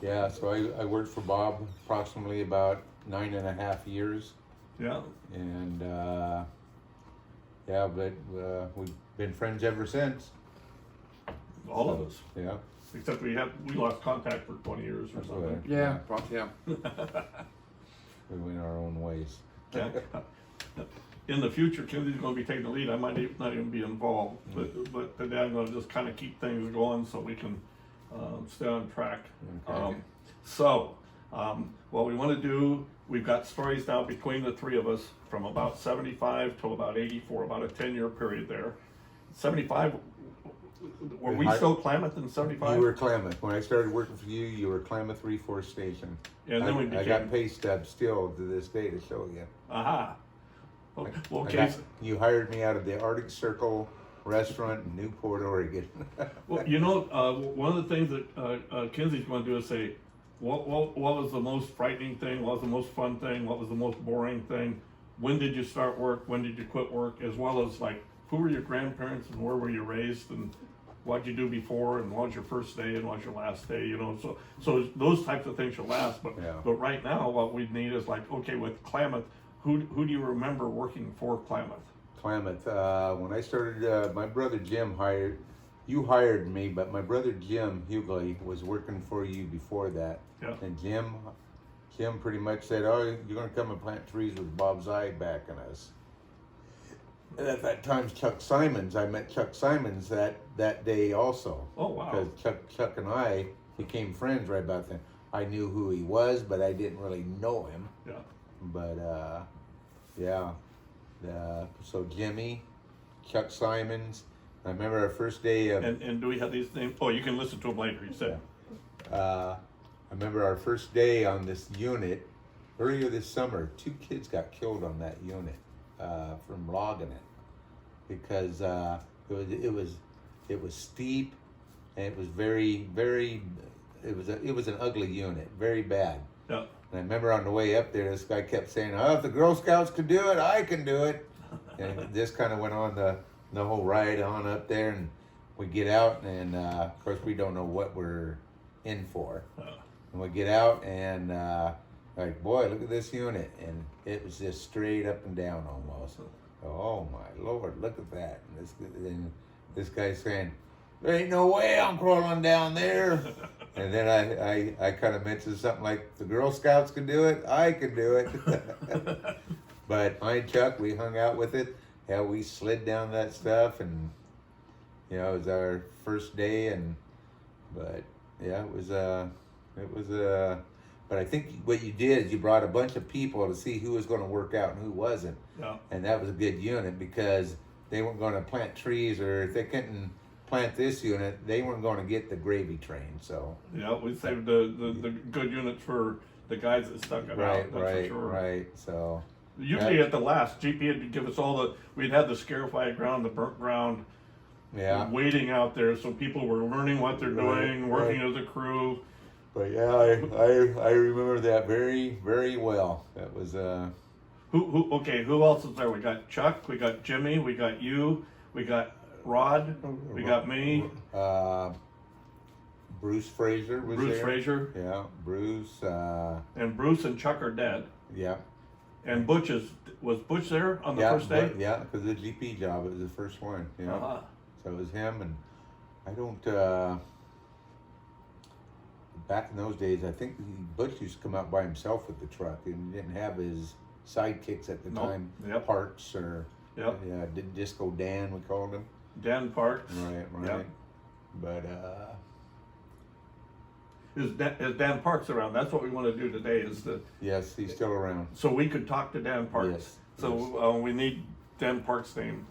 Yeah, so I worked for Bob approximately about 9.5 years. Yeah. And, yeah, but we've been friends ever since. All of us. Yeah. Except we lost contact for 20 years or something. Yeah. We went our own ways. Yeah. In the future, Kinsey's going to be taking the lead. I might not even be involved, but today I'm going to just kind of keep things going so we can stay on track. Okay. What we want to do, we've got stories now between the three of us from about 75 till about 84, about a 10-year period there. 75, were we still Klamath in 75? You were Klamath. When I started working for you, you were Klamath Reforestation. And then we became... I got pay stubs still to this day to show you. Aha. Okay. You hired me out of the Arctic Circle restaurant in Newport, Oregon. Well, you know, one of the things that Kinsey's going to do is say, what was the most frightening thing? What was the most fun thing? What was the most boring thing? When did you start work? When did you quit work? As well as like, who were your grandparents and where were you raised and what'd you do before and what was your first day and what was your last day? You know, so those types of things should last. But right now, what we need is like, okay, with Klamath, who do you remember working for Klamath? Klamath. When I started, my brother Jim you hired me, but my brother Jim Huguley was working for you before that. Yeah. And Jim pretty much said, oh, you're going to come and plant trees with Bob Zybach and us. And at that time, I met Chuck Symonds that day also. Oh, wow. Because Chuck and I became friends right about then. I knew who he was, but I didn't really know him. Yeah. But, yeah. So Jimmy, Chuck Symonds. I remember our first day of... And do we have these names? Oh, you can listen to them later, you said. I remember our first day on this unit. Earlier this summer, 2 kids got killed on that unit from logging it. Because it was steep, and it was it was an ugly unit, very bad. Yeah. And I remember on the way up there, this guy kept saying, oh, if the Girl Scouts can do it, I can do it. And this kind of went on the whole ride on up there, and we get out, and of course we don't know what we're in for. And we get out, and like, boy, look at this unit. And it was just straight up and down almost. Oh my Lord, look at that. And this guy's saying, there ain't no way I'm crawling down there. And then I kind of mentioned something like, the Girl Scouts can do it, I can do it. But I and Chuck, we hung out with it. Yeah, we slid down that stuff, and you know, it was our first day. But yeah, it was but I think what you did is you brought a bunch of people to see who was going to work out and who wasn't. Yeah. And that was a good unit because they weren't going to plant trees, or if they couldn't plant this unit, they weren't going to get the gravy train. So yeah, we saved the good units for the guys that stuck it out. That's for sure. Right. So usually at the last, GP had to give us we'd had the scarified ground, the burnt ground, waiting out there, so people were learning what they're doing, working as a crew. But yeah, I remember that very, very well. That was who else is there? We got Chuck, we got Jimmy, we got you, we got Rod, we got me. Bruce Fraser was there. Bruce Fraser. Yeah, Bruce. And Bruce and Chuck are dead. Yeah. And was Butch there on the first day? Yeah, because the GP job, it was the first one. Yeah. Uh-huh. So it was him, and I don't. Back in those days, I think Butch used to come out by himself with the truck, and he didn't have his sidekicks at the time. Yep. Parks or Disco Dan, we called him. Dan Parks. Right. Yep. But is Dan Parks around? That's what we want to do today. Yes, he's still around. So we could talk to Dan Parks. Yes. So we need Dan Parks' name.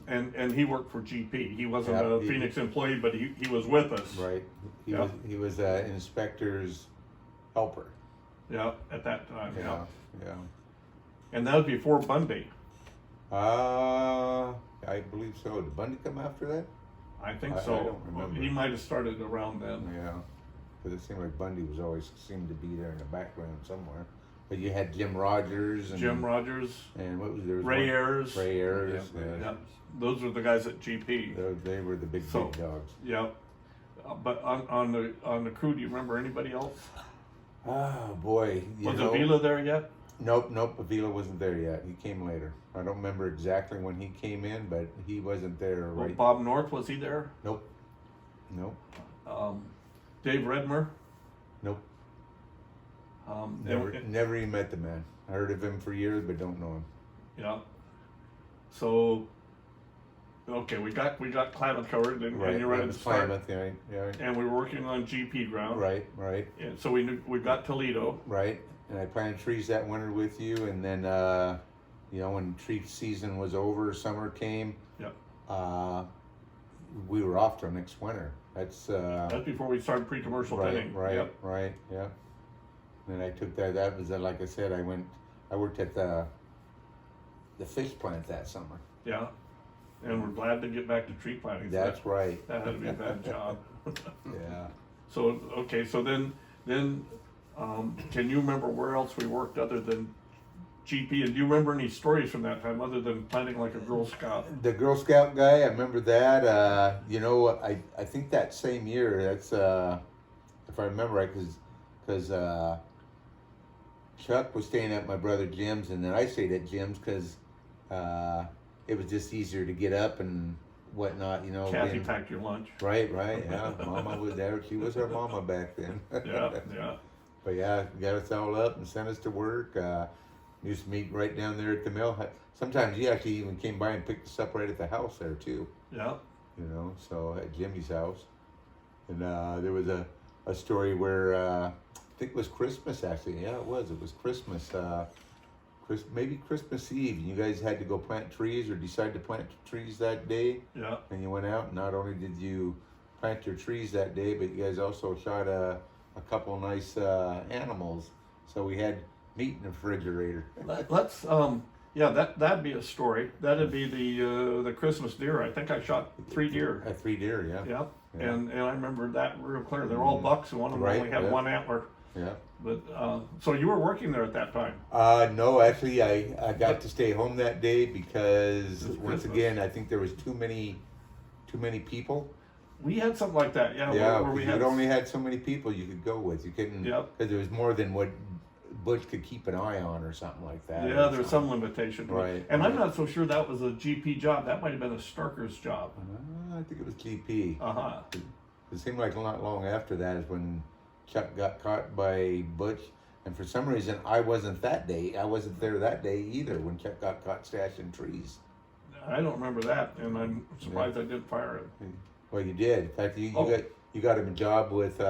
And he worked for GP. He wasn't a Phoenix employee, but he was with us. Right. He was inspector's helper. Yeah, at that time. Yeah. And that was before Bundy. I believe so. Did Bundy come after that? I think so. I don't remember. He might have started around then. Yeah, because it seemed like Bundy seemed to be there in the background somewhere. But you had Jim Rodgers. And what was there? Ray Ayers. Yeah. Those were the guys at GP. They were the big dogs. Yeah. But on the crew, do you remember anybody else? Oh boy, Was Avila there yet? Nope, Avila wasn't there yet. He came later. I don't remember exactly when he came in, but he wasn't there. Well, Right? Bob North, was he there? Nope. Dave Redmer? Nope. Um, Never even met the man. I heard of him for years, but don't know him. Yeah. So, okay, we got Klamath covered, and you're ready to start. Klamath, yeah. And we were working on GP ground. Right. And so we got Toledo. Right. And I planted trees that winter with you, and then when tree season was over, summer came. Yeah. We were off till next winter. That's before we started pre-commercial thinning. Right. Yeah. And I took that. That was like I said. I worked at the fish plant that summer. Yeah. And we're glad to get back to tree planting. That's right. That had to be a bad job. Yeah. So okay. So then can you remember where else we worked other than GP? And do you remember any stories from that time other than planting like a Girl Scout? The Girl Scout guy, I remember that. I think that same year, that's if I remember right, because Chuck was staying at my brother Jim's, and then I stayed at Jim's because it was just easier to get up and whatnot, Kathy packed your lunch. Right, yeah. Mama was there. She was our mama back then. Yeah. But yeah, got us all up and sent us to work. Used to meet right down there at the mill. Sometimes he actually even came by and picked us up right at the house there too. Yeah. So at Jimmy's house. And there was a story where I think it was Christmas actually. Yeah, it was. It was Christmas. Maybe Christmas Eve. And you guys had to go plant trees or decide to plant trees that day. Yeah. And you went out, and not only did you plant your trees that day, but you guys also shot a couple nice animals. So we had meat in the refrigerator. Let's that'd be a story. That'd be the Christmas deer. I think I shot 3 deer. 3 deer, yeah. Yeah. And I remember that real clear. They're all bucks, and one of them only had one antler. Yeah. But so you were working there at that time? No, actually, I got to stay home that day because once again, I think there was too many people. We had something like that, yeah. Yeah, where we you only had so many people you could go with. You couldn't, because there was more than what Butch could keep an eye on or something like that. Yeah, there's some limitation. Right. And I'm not so sure that was a GP job. That might have been a Starker's job. I think it was GP. Uh-huh. It seemed like not long after that is when Chuck got caught by Butch. And for some reason, I wasn't there that day either when Chuck got caught stashing trees. I don't remember that, and I'm surprised I didn't fire him. Well, you did. In fact, you got him a job with.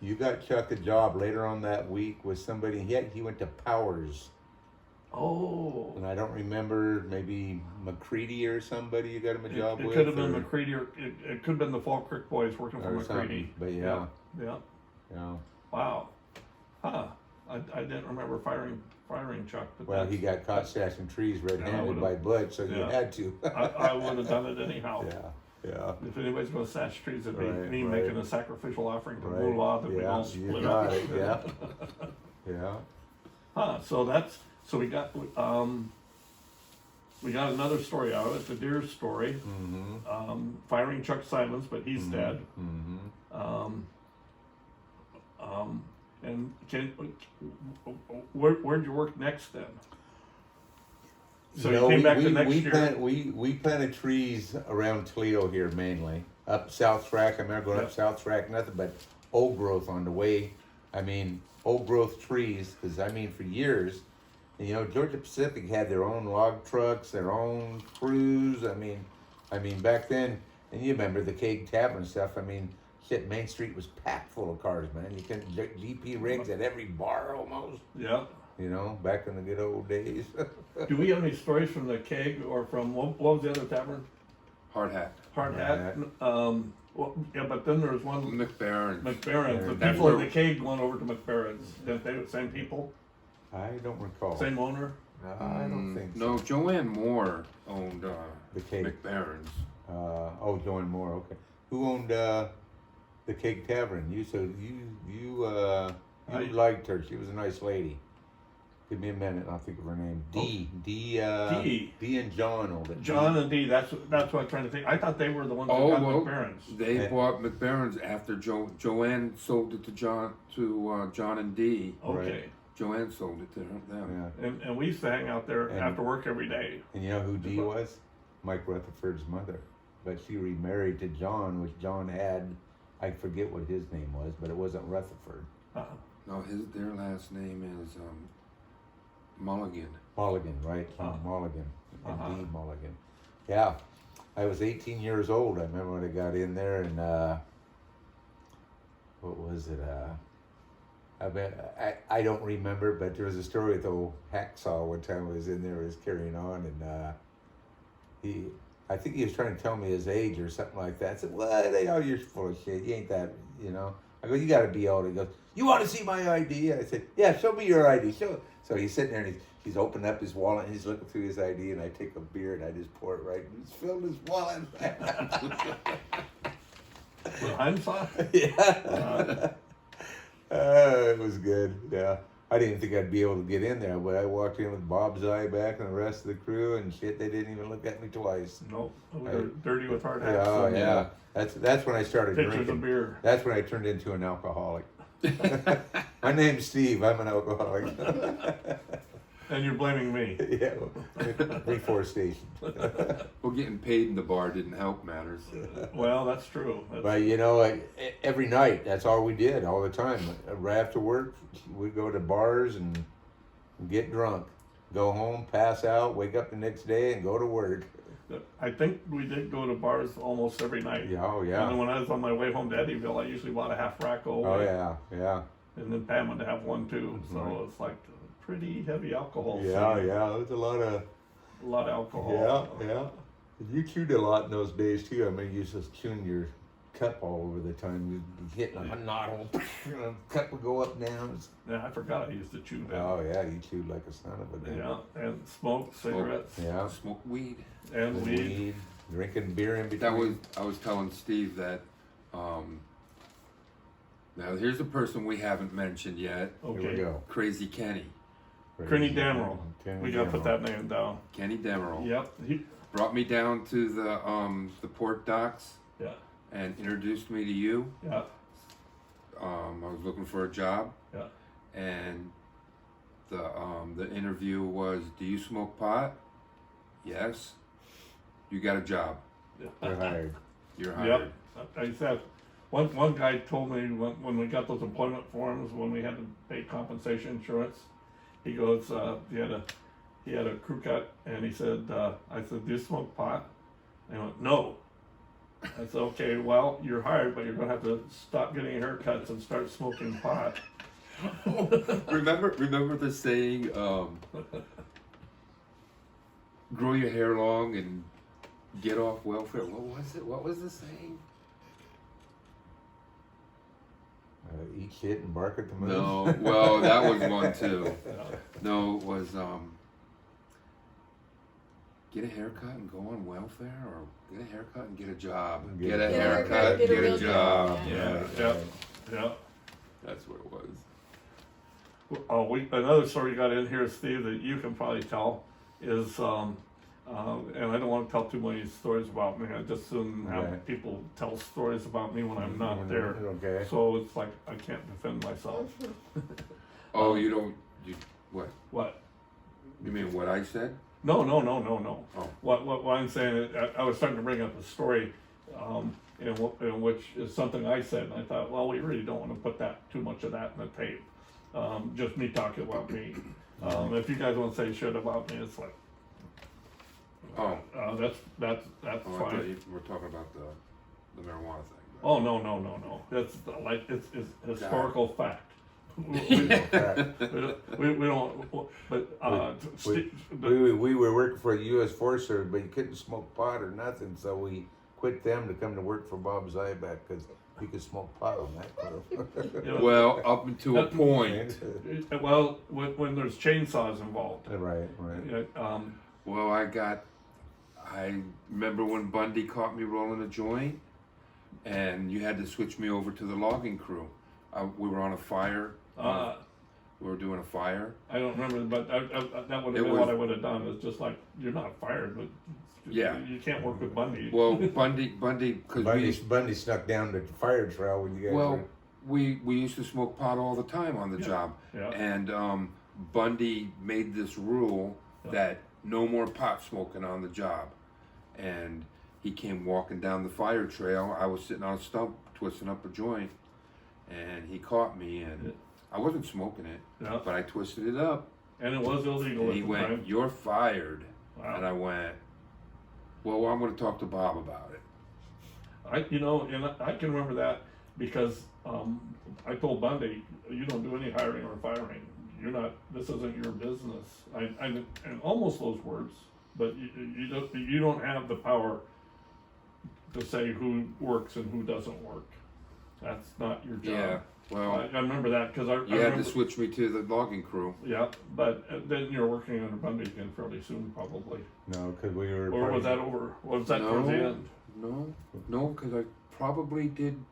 You got Chuck a job later on that week with somebody. He went to Powers. Oh. And I don't remember, maybe McCready or somebody you got him a job with. It could have been McCready, or it could have been the Fall Creek boys working for McCready. But yeah. Wow. Huh. I didn't remember firing Chuck. But he got caught stashing trees red-handed by Butch, so you had to. I would have done it anyhow. Yeah. If anybody's going to stash trees, it'd be me making a sacrificial offering to Moolah that we all split you up. got it. Yeah. Huh. So we got another story out of it, the deer story. Mm-hmm. Firing Chuck Symonds, but he's dead. Mm-hmm. And where'd you work next then? So you came back the next year? We planted trees around Toledo here mainly. Up South Track, I remember going up South Track, nothing but old growth on the way. I mean, old growth trees, because for years, Georgia Pacific had their own log trucks, their own crews. I mean back then, and you remember the Keg Tavern stuff. Main Street was packed full of cars, man. You can GP rigs at every bar almost. Yeah. Back in the good old days. Do we have any stories from the Keg or from what was the other tavern? Hard Hat. Hard Hat. But then there was one. McBaron's. The people in the Keg went over to McBaron's. Didn't they? The same people? I don't recall. Same owner? I don't think so. No, Joanne Moore owned the Keg. McBaron's. Joanne Moore. Okay. Who owned the Keg Tavern? You liked her. She was a nice lady. Give me a minute, and I'll think of her name. D D. and John owned it. John and D. That's what I'm trying to think. I thought they were the ones that got McBaron's. They Yeah. bought McBaron's after Joanne sold it to John and D. Okay. Right. Joanne sold it to them. Yeah. And we used to hang out there And- after work every day. And you know who Dee was? Mike Rutherford's mother. But she remarried to John, which John had, I forget what his name was, but it wasn't Rutherford. No, their last name is Mulligan. Mulligan, right? Mulligan. And Uh-huh. Dee Mulligan. Yeah. I was 18 years old. I remember when I got in there, and what was it? I don't remember, but there was a story with old Hacksaw one time I was in there, was carrying on, and I think he was trying to tell me his age or something like that. I said, "What? Oh, you're full of shit. You ain't that, you know." I go, "You got to be old." He goes, "You want to see my ID?" I said, "Yeah, show me your ID." So he's sitting there and he's opening up his wallet and he's looking through his ID, and I take a beer and I just pour it right, and he's filled his wallet. Heimsoth? Yeah. It was good. Yeah. I didn't think I'd be able to get in there, but I walked in with Bob Zybach and the rest of the crew, and shit, they didn't even look at me twice. Nope. We were dirty with hard hats. Oh and yeah. That's when I started Pictures drinking. of beer. That's when I turned into an alcoholic. My name's Steve. I'm an alcoholic. And you're blaming me. Yeah. Reforestation. Well, getting paid in the bar didn't help matters. Well, that's true. But you know, every night, that's all we did, all the time. Right after work, we'd go to bars and get drunk, go home, pass out, wake up the next day, and go to work. I think we did go to bars almost every night. Yeah, oh And yeah. then when I was on my way home to Eddyville, I usually bought a half rack away. Oh yeah, yeah. And then Pam would have one too. So Right. it's like pretty heavy alcohol. Yeah, scene. yeah. There's a lot of. A lot of alcohol. Yeah, yeah. You chewed a lot in those days too. I mean, you just chewing your cup all over the time. You'd be hitting a noddle. Cup would go up and down. Yeah, I forgot I used to chew that. Oh yeah, you chewed like a son of a bitch. Yeah, and smoke cigarettes Yeah. Smoke weed. and weed. Drinking beer in between. I was telling Steve that. Now here's a person we haven't mentioned yet. Here we Okay. go. Crazy Kenny. Kenny Damrill. Kenny We gotta put Damrill. that name down. Kenny Damrill. Yep. Brought me down to the port docks Yeah. and introduced me to you. Yeah. I was looking for a job. Yeah. And the interview was, "Do you smoke pot?" "Yes." "You got a job. You're hired. You're hired." Yep. I said, one guy told me when we got those employment forms, when we had to pay compensation insurance, he goes, he had a crew cut, and he said, I said, "Do you smoke pot?" And he went, "No." I said, "Okay, well, you're hired, but you're gonna have to stop getting haircuts and start smoking pot." Remember the saying, "Grow your hair long and get off welfare." What was it? What was the saying? Eat shit and bark at the moon. No, well, that was one too. No, it was get a haircut and go on welfare, or get a haircut and get a job. Get a haircut, get a real job. job. Yeah, yeah, yeah. That's what it was. Oh, another story you got in here, Steve, that you can probably tell is, and I don't want to tell too many stories about me. I just soon have Right. people tell stories about me when I'm not there. Okay. So it's like I can't defend myself. Oh, you don't. You what? What? You mean what I said? No. Oh. What I'm saying is, I was starting to bring up a story, in which is something I said, and I thought, well, we really don't want to put that too much of that in the tape. Just me talking about me. If you guys want to say shit about me, it's like, Oh. that's Oh, I thought fine. you were talking about the marijuana thing. Oh no. That's like it's historical fact. we don't. But We were working for the U.S. Forest Service, but you couldn't smoke pot or nothing, so we quit them to come to work for Bob Zybach because you could smoke pot on that crew. Well, up until a point. well, when there's chainsaws involved. Right. Well, I remember when Bundy caught me rolling a joint, and you had to switch me over to the logging crew. We were on a fire. We were doing a fire. I don't remember, but that would have It been was- what I would have done. It's just like, you're not fired, but Yeah. you can't work with Bundy. Well, Bundy, because Bundy snuck down the fire trail when you guys well, were. we used to smoke pot all the time on the job, Yeah. and Bundy made this rule Yeah. that no more pot smoking on the job, and he came walking down the fire trail. I was sitting on a stump twisting up a joint, and he caught me, and Yeah. I wasn't smoking it, Yeah. but I twisted it up, And it was illegal and at he the went, time. "You're fired," Wow. and I went, "Well, I'm going to talk to Bob about it." And I can remember that because I told Bundy, you don't do any hiring or firing. This isn't your business. And almost those words, but you don't have the power to say who works and who doesn't work. That's not your job. Yeah, well, I remember that because I you had remember, to switch me to the logging crew. yeah, but then you're working under Bundy again fairly soon, probably. No, because we were. Or was that over? Was that towards the end? No, because I probably did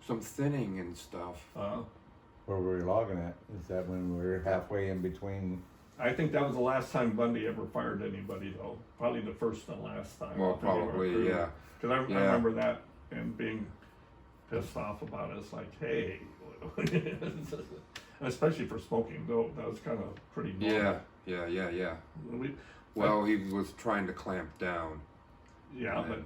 some thinning and stuff. Where were we logging at? Is that when we were halfway in between? I think that was the last time Bundy ever fired anybody, though. Probably the first and last time. Well, probably, yeah. Because I Yeah. remember that and being pissed off about it. It's like, hey, and especially for smoking, though, that was kind of pretty normal. Yeah. We, Well, he was trying to clamp down. yeah, Yeah. but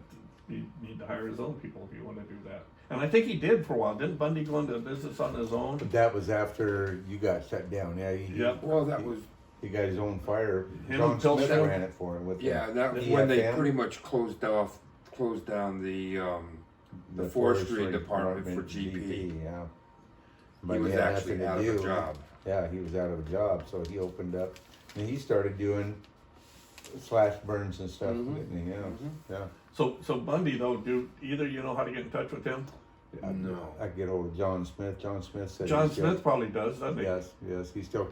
you need to hire his own people if you want to do that. And I think he did for a while. Didn't Bundy go into business on his own? But that was after you got shut down. Yeah. Yep. Well, that was, He got his own fire. Him John and Smith Pilsen? ran it for him with yeah, the, that was the when they EFM, pretty much closed down the forestry department for GP. Yeah. He was had actually nothing to out of a do. job. Yeah, he was out of a job, so he opened up and he started doing slash burns and stuff, Mhm. didn't he? Yeah. Mhm. Yeah. So Bundy, though, do either you know how to get in touch with him? No. I get hold of John Smith. John Smith said John he's still- Smith probably does, doesn't he? Yes, he's still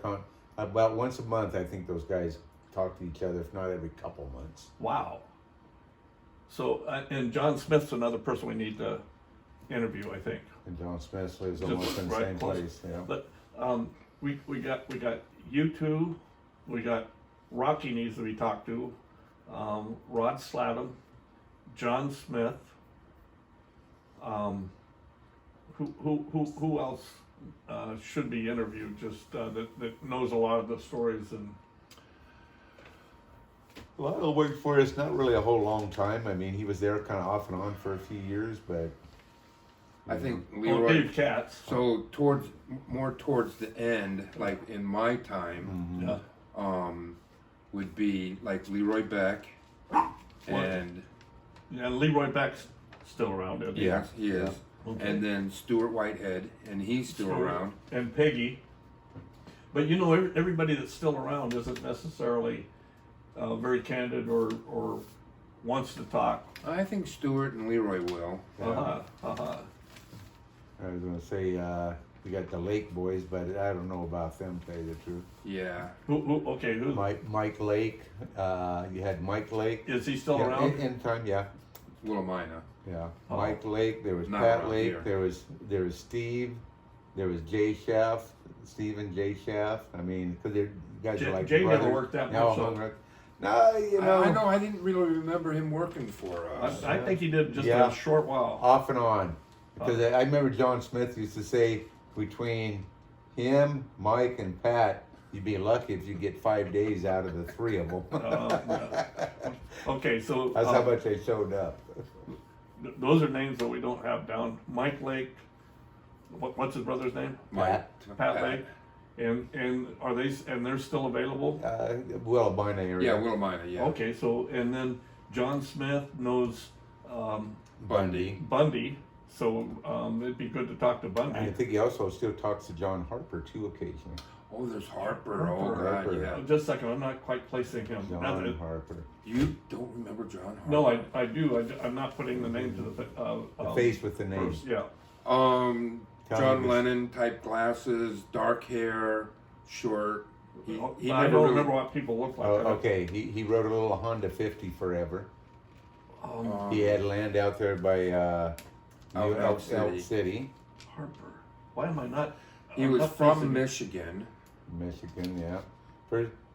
about once a month. I think those guys talk to each other, if not every couple months. Wow. So, and John Smith's another person we need to interview, I think. And John Smith lives Just almost in the right same close. place. Yeah. But we got you two, we got Rocky needs to be talked to, Rod Slattum, John Smith. Who else should be interviewed? Just that knows a lot of the stories and. Lyle worked for us not really a whole long time. I mean, he was there kind of off and on for a few years, but I think Oh, Leroy. Dave Katz. So more towards the end, like in my time, Yeah. would be like Leroy Beck, and Yeah, Leroy Beck's still around. Isn't he? yes, he is, Okay. and then Stewart Whitehead, and he's still Stewart around. And Peggy. But you know, everybody that's still around isn't necessarily very candid or wants to talk. I think Stewart and Leroy will. Uh-huh. I was going to say we got the Lake boys, but I don't know about them, to tell you the truth. Yeah. Who? Mike Lake. You had Mike Lake. Is he still Yeah, around? in time, yeah. Willamina. Yeah, Oh. Mike Lake. There was Not Pat around Lake. here. There was Steve. There was Jay Schaff. Stephen Jay Schaff. I mean, because you guys are like Jay never brothers. worked that No, much. So no, you know, I know. I didn't really remember him working for us. I think he did just Yeah. a short while. off and on. Because I remember John Smith used to say between him, Mike, and Pat, you'd be lucky if you get 5 days out of the three of them. Yeah. Okay, so That's how much they showed up. those are names that we don't have down. Mike Lake. What's his brother's name? Pat Lake. And are they? And they're still available. Willamina area. Yeah, Willamina. Yeah. Okay, so and then John Smith knows Bundy. Bundy, so it'd be good to talk to Bundy. I think he also still talks to John Harper too occasionally. Oh, there's Harper. Oh Harper. God, Harper. yeah. Just a second, I'm not quite placing him. John Not that- Harper. You don't remember John Harper? no, I do. I'm not putting the name to the The face with the name. first, yeah. John Lennon type glasses, dark hair, short. He I never don't really- remember what people look like. Oh, okay. He rode a little Honda 50 forever. Um, He had land out there by Elk City. Harper. Why am I not? He I'm was not from placing- Michigan. Michigan, yeah.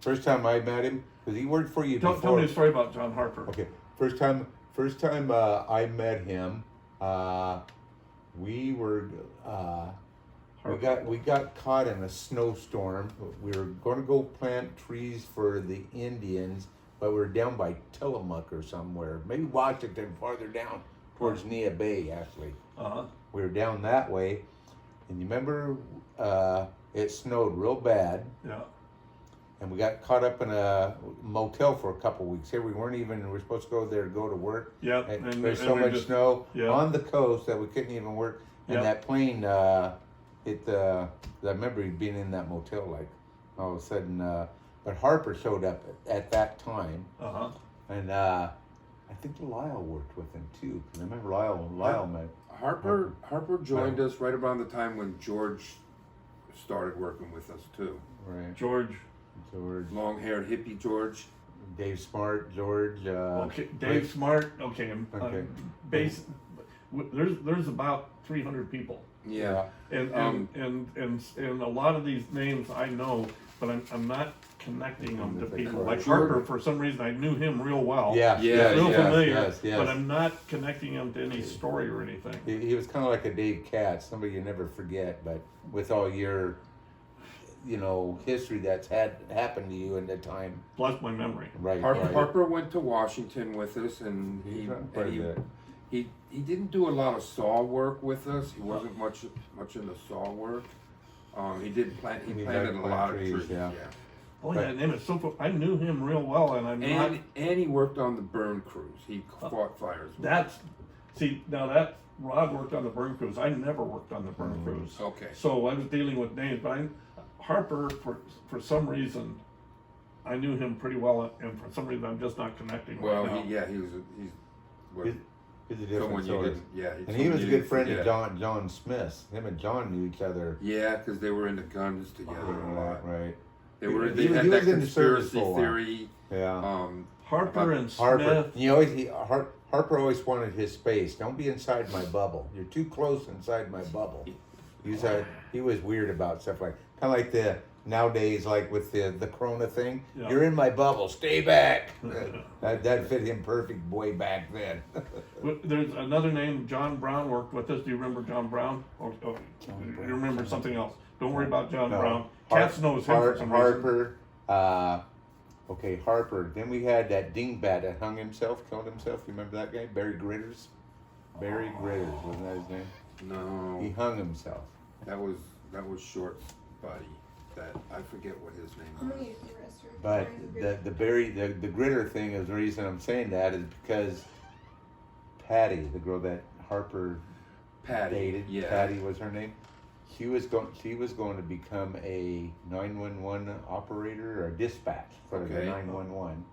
First time I met him, because he worked for you Tell before. me a story about John Harper. Okay, first time I met him, we got caught in a snowstorm. We were going to go plant trees for the Indians, but we were down by Tillamook or somewhere, maybe Washington, farther down towards Nia Bay, actually. We were down that way, and you remember it snowed real bad. Yeah. And we got caught up in a motel for a couple weeks. Here we we're supposed to go there to go to work. Yeah. And there's so much snow on the coast that we couldn't even work. And that plane hit I remember being in that motel, like, all of a sudden, but Harper showed up at that time. And I think Lyle worked with him too. I remember Lyle met. Harper joined us right around the time when George started working with us too. Right. George. Long-haired hippie George. Dave Smart, George. Okay, Dave Smart. Okay. There's about 300 people. Yeah. And a lot of these names I know, but I'm not connecting them to people. Like Harper, for some reason, I knew him real well. Real familiar. Yes. But I'm not connecting him to any story or anything. He was kind of like a Dave Katz, somebody you never forget, but with all your, history that's happened to you in the time. Bless my memory. Right. Harper went to Washington with us, and he didn't do a lot of saw work with us. He wasn't much in the saw work. He planted a lot of trees. Yeah. Oh, that name is so. I knew him real well, and and he worked on the burn crews. He fought fires. Rod worked on the burn crews. I never worked on the burn crews. Okay. So I was dealing with names, but Harper, for some reason, I knew him pretty well, and for some reason I'm just not connecting. Well, right now. He's a different sort. And he he was a good friend of John Smith. Him and John knew each other. Yeah, because they were into guns together a lot. Right. They had that conspiracy theory. Yeah. Harper and Harper. Smith. Harper always wanted his space. Don't be inside my bubble. You're too close inside my bubble. He was weird about stuff kind of like the nowadays, like with the Corona thing. Yeah. You're in my bubble. Stay back. that fit him perfect way back then. There's another name. John Brown worked with us. Do you remember John Brown? Or you remember something else? Don't worry about John Brown. Katz knows him for some reason. Harper. Then we had that dingbat that killed himself. You remember that guy? Barry Gritters? Barry Gritters, wasn't that his name? No. He hung himself. That was Short's buddy. That I forget what his name was. But the Gritter thing is the reason I'm saying that is because Patty, the girl that Harper dated, Patty was her name. She was going to become a 911 operator or dispatch for the 911,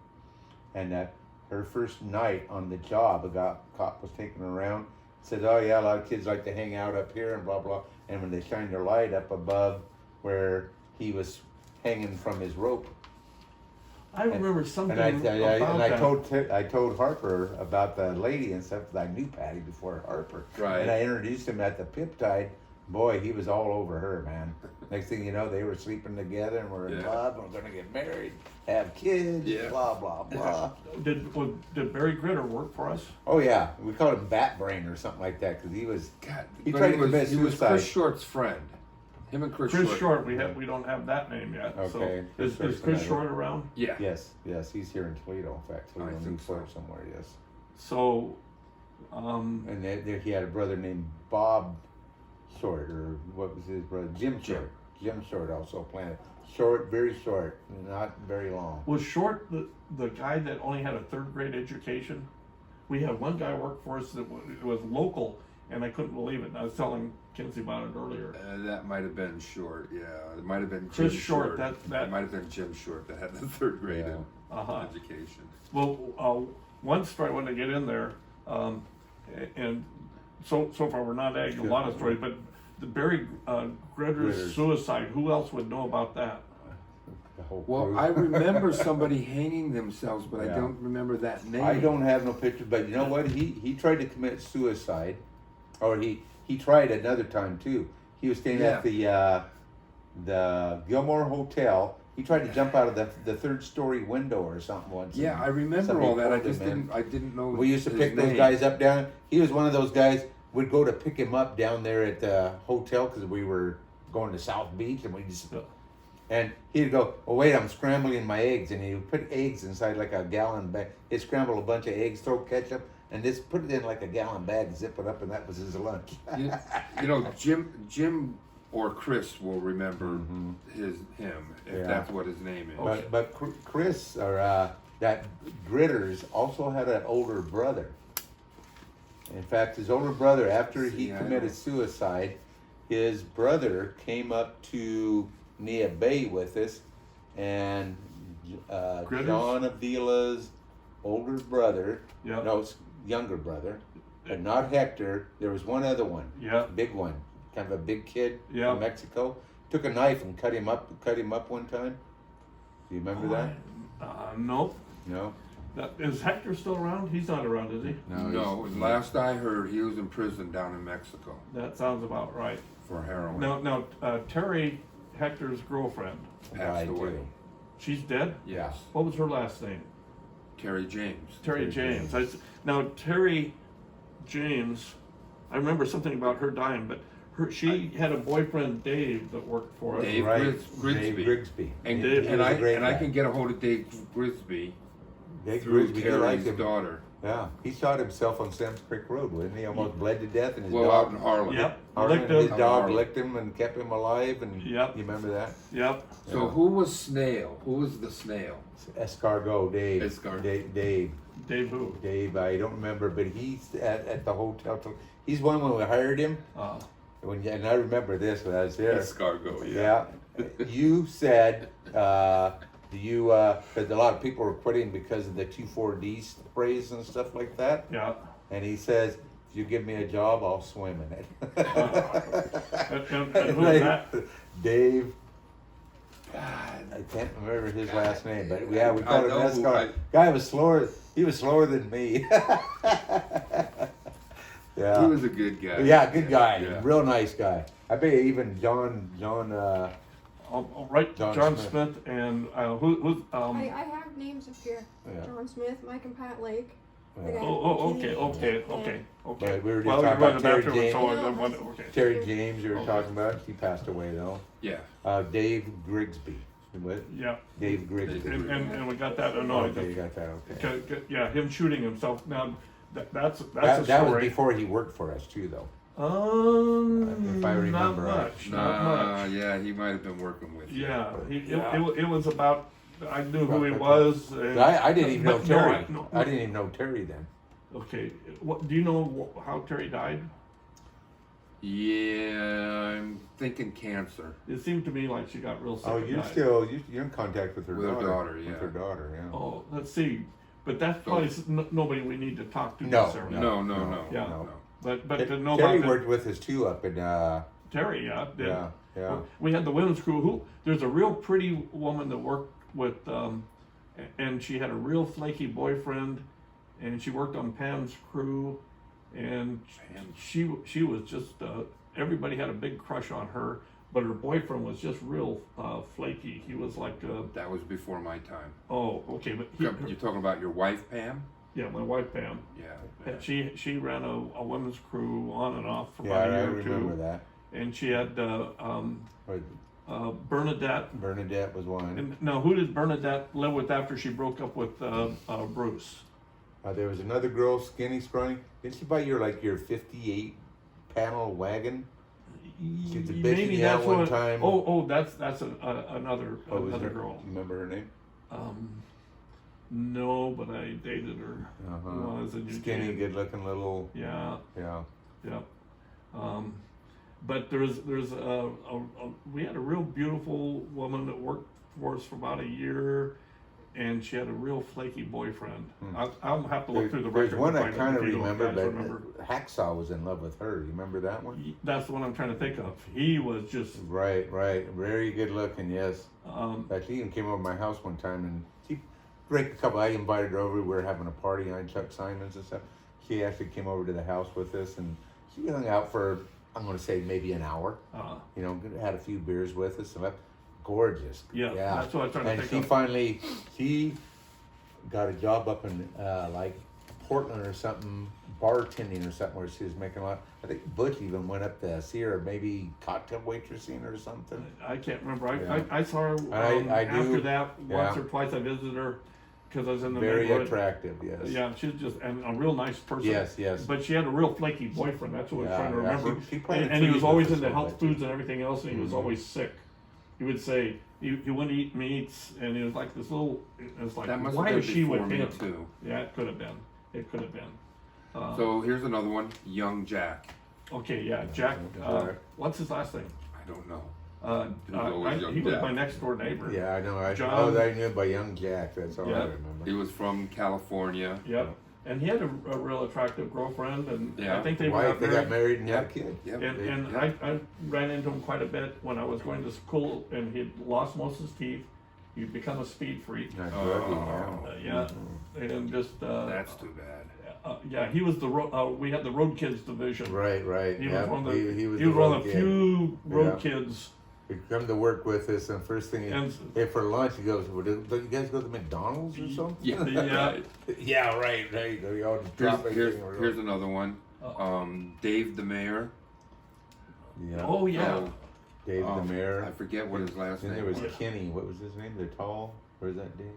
and that her first night on the job, cop was taking her around, said, "Oh yeah, a lot of kids like to hang out up here and blah blah." And when they shined their light up above where he was hanging from his rope, I remember something and about I told Harper about the lady and stuff. I knew Patty before Harper, right? And I introduced him at the pip tide. Boy, he was all over her, man. Next thing you know, they were sleeping together and were in love and were going to get married, have kids, blah, blah, blah. Did Barry Gritter work for us? Oh, yeah. We called him Bat Brain or something like that because he was... He was Chris Short's friend. Him and Chris Short. We don't have that name yet. Okay. So is Chris Short around? Yeah. Yes. He's here in Toledo, in fact. Toledo, Newport somewhere, yes. So... and there he had a brother named Bob Short, or what was his brother? Jim Short. Jim Short also planted. Short, very short, not very long. Was Short the guy that only had a third grade education? We had one guy work for us that was local, and I couldn't believe it. And I was telling Kinsey about it earlier. That might have been Short, yeah. It might have been Chris Jim Short. That might have been Jim Short that had the third grade education. Well, one story I wanted to get in there, and so far we're not adding a lot of stories, but the Barry Gritter's suicide, who else would know about that? Well, I remember somebody hanging themselves, but I don't remember that name. I don't have no pictures, but you know what? He tried to commit suicide, or he tried another time too. He was staying at the the Gilmore Hotel. He tried to jump out of the third story window or something once. Yeah, I remember somebody all that. I pulled just him in. I didn't know. We used to his pick those name. guys up down. He was one of those guys. We'd go to pick him up down there at the hotel because we were going to South Beach, and we just. And he'd go, "Oh wait, I'm scrambling my eggs," and he would put eggs inside like a gallon bag. He'd scramble a bunch of eggs, throw ketchup, and just put it in like a gallon bag, zip it up, and that was his lunch. You know, Jim or Chris will remember him if Yeah. that's what his name is. But Chris or that Gritters also had an older brother. In fact, his older brother, after he See, I committed know. suicide, his brother came up to Nia Bay with us, and Gritters? John Avila's older brother, Yeah. no, younger brother, but not Hector. There was one other one, Yeah. big one, kind of a big kid Yeah. from Mexico. Took a knife and cut him up one time. Do you remember that? Nope. No. Is Hector still around? He's not around, is he? No, last I heard, he was in prison down in Mexico That sounds about right. for heroin. Now, Terry, Hector's girlfriend, Passed Died away. too. she's dead? Yes, What was her last name? Terry James. Terry James. Now, Terry James, I remember something about her dying, but she had a boyfriend, Dave, that worked for us. Dave Right, Grigsby. Dave Grigsby. And, Dave and was I a great and I guy. can get a hold of Dave Grigsby Dave through Grigsby, you liked Terry's him. daughter. Yeah, he shot himself on Sam's Creek Road, wouldn't he? Almost bled to death, and his Well, out dog, in Harlem. Yep. Harlan, Licked his him. dog Harlem. licked him and kept him alive. And Yep. you remember that? Yep. So Yeah. who was Snail? Who was the snail? Escargot, Dave. Escargot. Dave. Dave who? Dave. I don't remember, but he's at the hotel. He's one when we hired him. And I remember this when I was there. Escargot. Yeah. You said because a lot of people were quitting because of the 2,4-D sprays and stuff like that. Yeah. And he says, "If you give me a job, I'll swim in it." And who is that? Dave. God, I can't remember his last name, but yeah, we called him know who Escar. Guy was slower. He was slower than me. Yeah. He was a good guy. Yeah, good guy. Yeah. Real nice guy. I bet even John. I'll write John John Smith. Smith and who's I have names up here. Yeah. John Smith, Mike and Pat Lake. Yeah. I got okay, Kenny okay. and- But we were just Well, talking you're about going Terry to the James. bathroom, so I wonder- okay. Terry James, you were talking about. He passed away though. Yeah. Dave Grigsby. What? Yeah, Dave Grigsby. and we got that Okay, annoyed. you got that. Okay. Yeah, him shooting himself. Now, that's a That was story. before he worked for us too, though. If I remember not right. much, not much. Yeah, he might have been working with you. Yeah, Yeah. It was about. I knew who he was. And, I didn't even know but no, Terry. no. I didn't even know Terry then. Okay, what do you know how Terry died? Yeah, I'm thinking cancer. It seemed to me like she got real sick. Oh, and you're died. still you're in contact with her With her daughter. daughter, yeah. With her daughter, yeah. Oh, let's see. But that's probably nobody we need to talk to No, necessarily. No. Yeah. no. But to know Terry about worked with us too up in Terry, yeah, did. yeah. We had the women's crew. There's a real pretty woman that worked with, and she had a real flaky boyfriend, and she worked on Pam's crew, and she was just everybody had a big crush on her, but her boyfriend was just real flaky. He was like, That was before my time. oh, okay, but You're talking about your wife, Pam? yeah, my wife Pam. Yeah. And she ran a women's crew on and off for Yeah, about a I year or two. remember that. And she had Bernadette. Bernadette was one. And now, who did Bernadette live with after she broke up with Bruce? There was another girl, skinny, scrawny. Didn't she buy your 58 panel wagon? She was bitching Maybe you out that's one what. time. Oh, that's another What was another her- girl. You remember her name? No, but I dated her. Uh-huh. When I was in Skinny, Eugene. good-looking little. Yeah, Yeah. yeah. But there's we had a real beautiful woman that worked for us for about a year, and she had a real flaky boyfriend. I'll have to look through the There's record. one to I find out kind of if you remember, guys but remember. Hacksaw was in love with her. You remember that one? That's the one I'm trying to think of. He was just. Right. Very good looking, yes. Um, In fact, he even came over to my house one time and she drank a couple. I invited her over. We were having a party on Chuck Symonds and stuff. She actually came over to the house with us and she hung out for I'm going to say maybe an hour. Uh, You know, had a few beers with us. And gorgeous. Yeah, that's what I'm trying to and think she of. finally, he got a job up in like Portland or something, bartending or something, where she was making a lot. I think Butch even went up to see her, maybe cocktail waitressing or something. I can't remember. Yeah. I saw her I do, after that once yeah. or twice. I visited her because I was in the Very neighborhood. attractive, yes. Yeah, she's just and a real nice person. Yes, yes. But she had a real flaky boyfriend. That's what I was trying to remember. She planted And he was trees always with us into a little health bit, foods and everything else, and he was Mhm. always sick. He would say he wouldn't eat meats, and he was like this little. It's like That must why have is been she before with me him? too. Yeah, it could have been. It could have been. So here's another one, Young Jack. Okay, yeah, Jack. Alright. What's his last name? I don't know. He always Young was Jack. my next door neighbor. Yeah, I know. John- I knew by Young Jack. That's all Yeah. I remember. He was from California. Yep. And he had a real attractive girlfriend, and Yeah. I think they Wife, they got married. married and had a Yep. kid. Yep. And Yep. I ran into him quite a bit when I was going to school, and he'd lost most of his teeth. He'd become a speed freak. Not Oh. druggy, Yeah, and just That's too bad. yeah, he was the we had the road kids division. Right, right. He yeah. was one of the he was he was the one road of the kid. few road Yeah. kids. He'd come to work with us, and first thing, And- if for lunch, he goes, well, "Don't you guys go to McDonald's or something?" Yeah. Yeah. Yeah, right. We all just drop Here's everything. here's another one. Dave the Mayor. Yeah. Oh yeah. Oh, Dave the I Mayor. forget what his last Then name there was was. Kenny. What was his name? The tall. Where's that Dave?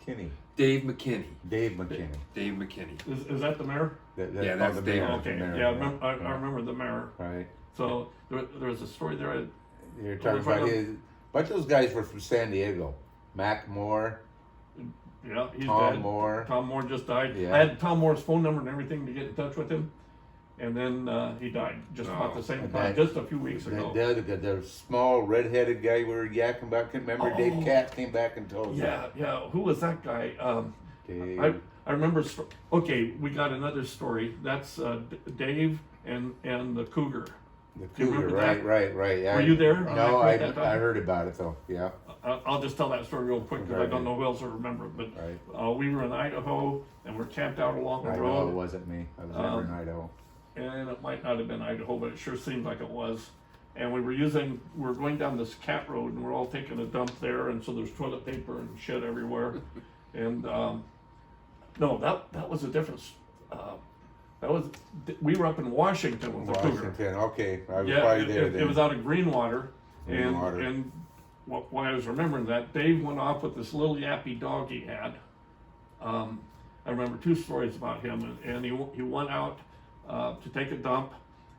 Kenny. Dave McKinney. Dave McKinney. Dave McKinney. Is that the mayor? Yeah, that's the Dave. mayor. Okay. the mayor, Yeah, I remember the mayor. Right. So there was a story there. You're talking about his. A bunch of those guys were from San Diego. Mac Moore, Yeah, he's Tom dead. Moore. Tom Moore just died. Yeah. I had Tom Moore's phone number and everything to get in touch with him, and then he died just about the same And time, that- just a few weeks ago. The small red-headed guy we were yakking about. Remember, Dave Oh. Katz came back and told us. Yeah, yeah. Who was that guy? Dave. I remember. Okay, we got another story. That's Dave and the cougar. The Do you cougar, remember that? right. Yeah. Were you there? No, At that time? I heard about it though. Yeah. I'll just tell that story real quick because I don't know who else will remember it. But Right. we were in Idaho and we're camped out along the Idaho road. wasn't me. I was never in Idaho. And it might not have been Idaho, but it sure seemed like it was. And we were going down this cat road, and we're all taking a dump there, and so there's toilet paper and shit everywhere. And no, that was a difference. We were up in Washington with the cougar. Washington. Okay, I was Yeah, probably there it then. was out of Greenwater, Greenwater. and why I was remembering that, Dave went off with this little yappy dog he had. I remember two stories about him, and he went out to take a dump,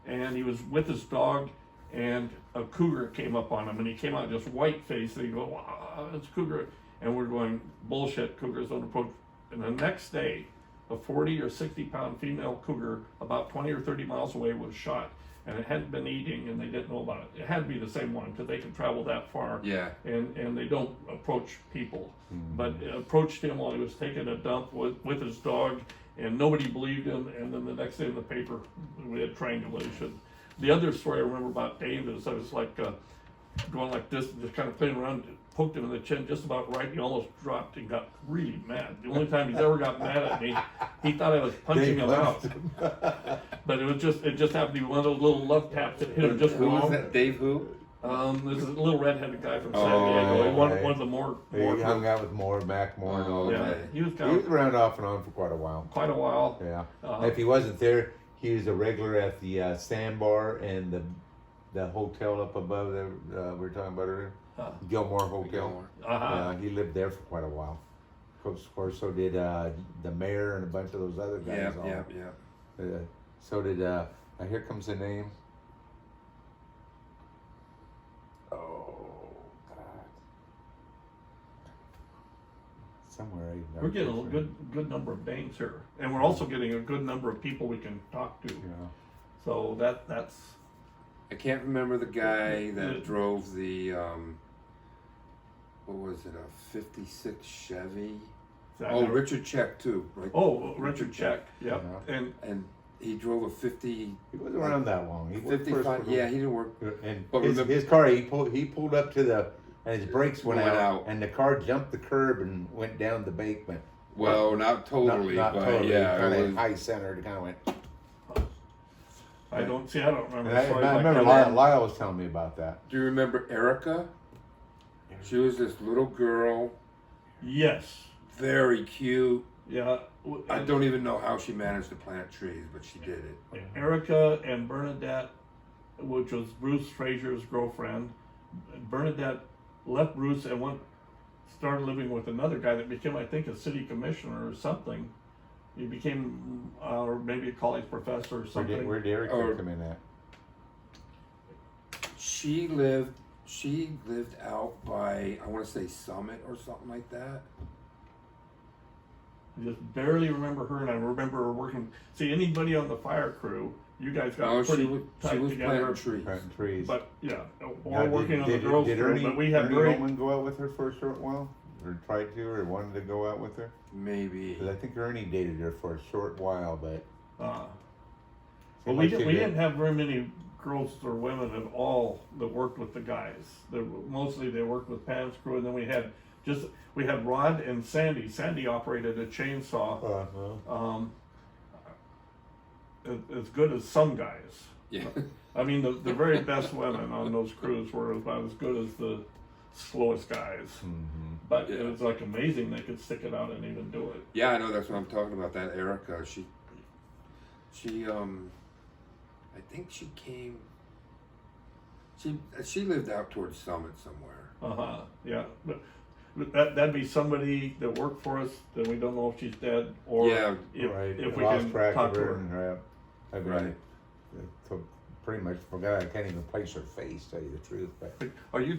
and he was with his dog, and a cougar came up on him, and he came out just white faced, and he go, wow, it's a cougar, and we're going, bullshit, cougars don't approach. And the next day, a 40 or 60 pound female cougar about 20 or 30 miles away was shot, and it hadn't been eating, and they didn't know about it. It had to be the same one because they can travel that far. Yeah. And they don't approach people, Mm-hmm. but it approached him while he was taking a dump with his dog, and nobody believed him. And then the next day in the paper, we had triangulation. The other story I remember about Dave is I was like going like this, just kind of playing around, poked him in the chin just about right. He almost dropped and got really mad. The only time he's ever got mad at me, he thought I was punching him out. But it just happened to be one of those little love taps that hit him just Who was wrong. that? Dave who? This is a little redheaded guy from San Oh, Diego. One right. of the more He hung out with Moore, Mac Moore, and all yeah, that. he was He kind was of around off and on for quite a while. quite a while. Yeah. Uh-huh. If he wasn't there, he was a regular at the Sandbar and the hotel up above there we were talking about earlier. Gilmore Hotel. Gilmore. Uh-huh. He lived there for quite a while. Of course, so did the mayor and a bunch of those other guys. Yeah. So did here comes the name. Oh God! Somewhere I We're getting a good number of names here, and we're also getting a good number of people we can talk to. Yeah. So that's I can't remember the guy that drove the what was it, a 56 Chevy? Oh, Richard Check too, right? Oh, Richard Check. Yep. Yeah. And he drove a 50. He wasn't around that long. He worked for us 55. for- Yeah, he didn't work. And But remember- his car, he pulled up to the, and his brakes went Went out, out. and the car jumped the curb and went down the bakement. Well, not totally, not but totally, yeah, kind it of was. high centered, kind of went. I don't remember And the story. I like remember that. Lyle was telling me about that. Do you remember Erica? She was this little girl, Yes. very cute. Yeah. I don't even know how she managed to plant trees, but she did it. Erica and Bernadette, which was Bruce Fraser's girlfriend. Bernadette left Bruce and started living with another guy that became, I think, a city commissioner or something. He became, or maybe a college professor or something. Where'd Erica come in at? She lived out by, I want to say Summit or something like that. I just barely remember her, and I remember her working. See, anybody on the fire crew, you guys got Oh, pretty she tight was together. planting trees. Planting trees. But yeah, or Now, working on the girls' crew. But we had Ernie very. Ullman go out with her for a short while? Or tried to, or wanted to go out with her? Maybe. 'Cause I think Ernie dated her for a short while, but... Well, seemed we like she didn't have very many girls or women at all that worked with the guys. Mostly they worked with Pam's crew, and then we had Rod and Sandy. Sandy operated a chainsaw, as good as some guys. Yeah. I mean, the very best women on those crews were about as good as the slowest guys. Mm-hmm. But it was like amazing they could stick it out and even do it. Yeah, I know, that's what I'm talking about. That Erica, she I think she came. She lived out towards Summit somewhere. Yeah. But that'd be somebody that worked for us that we don't know if she's dead or Yeah, if we Lost can track talk of to her. her. And, I mean, Right. pretty much forgot. I can't even place her face, tell you the truth. But Are you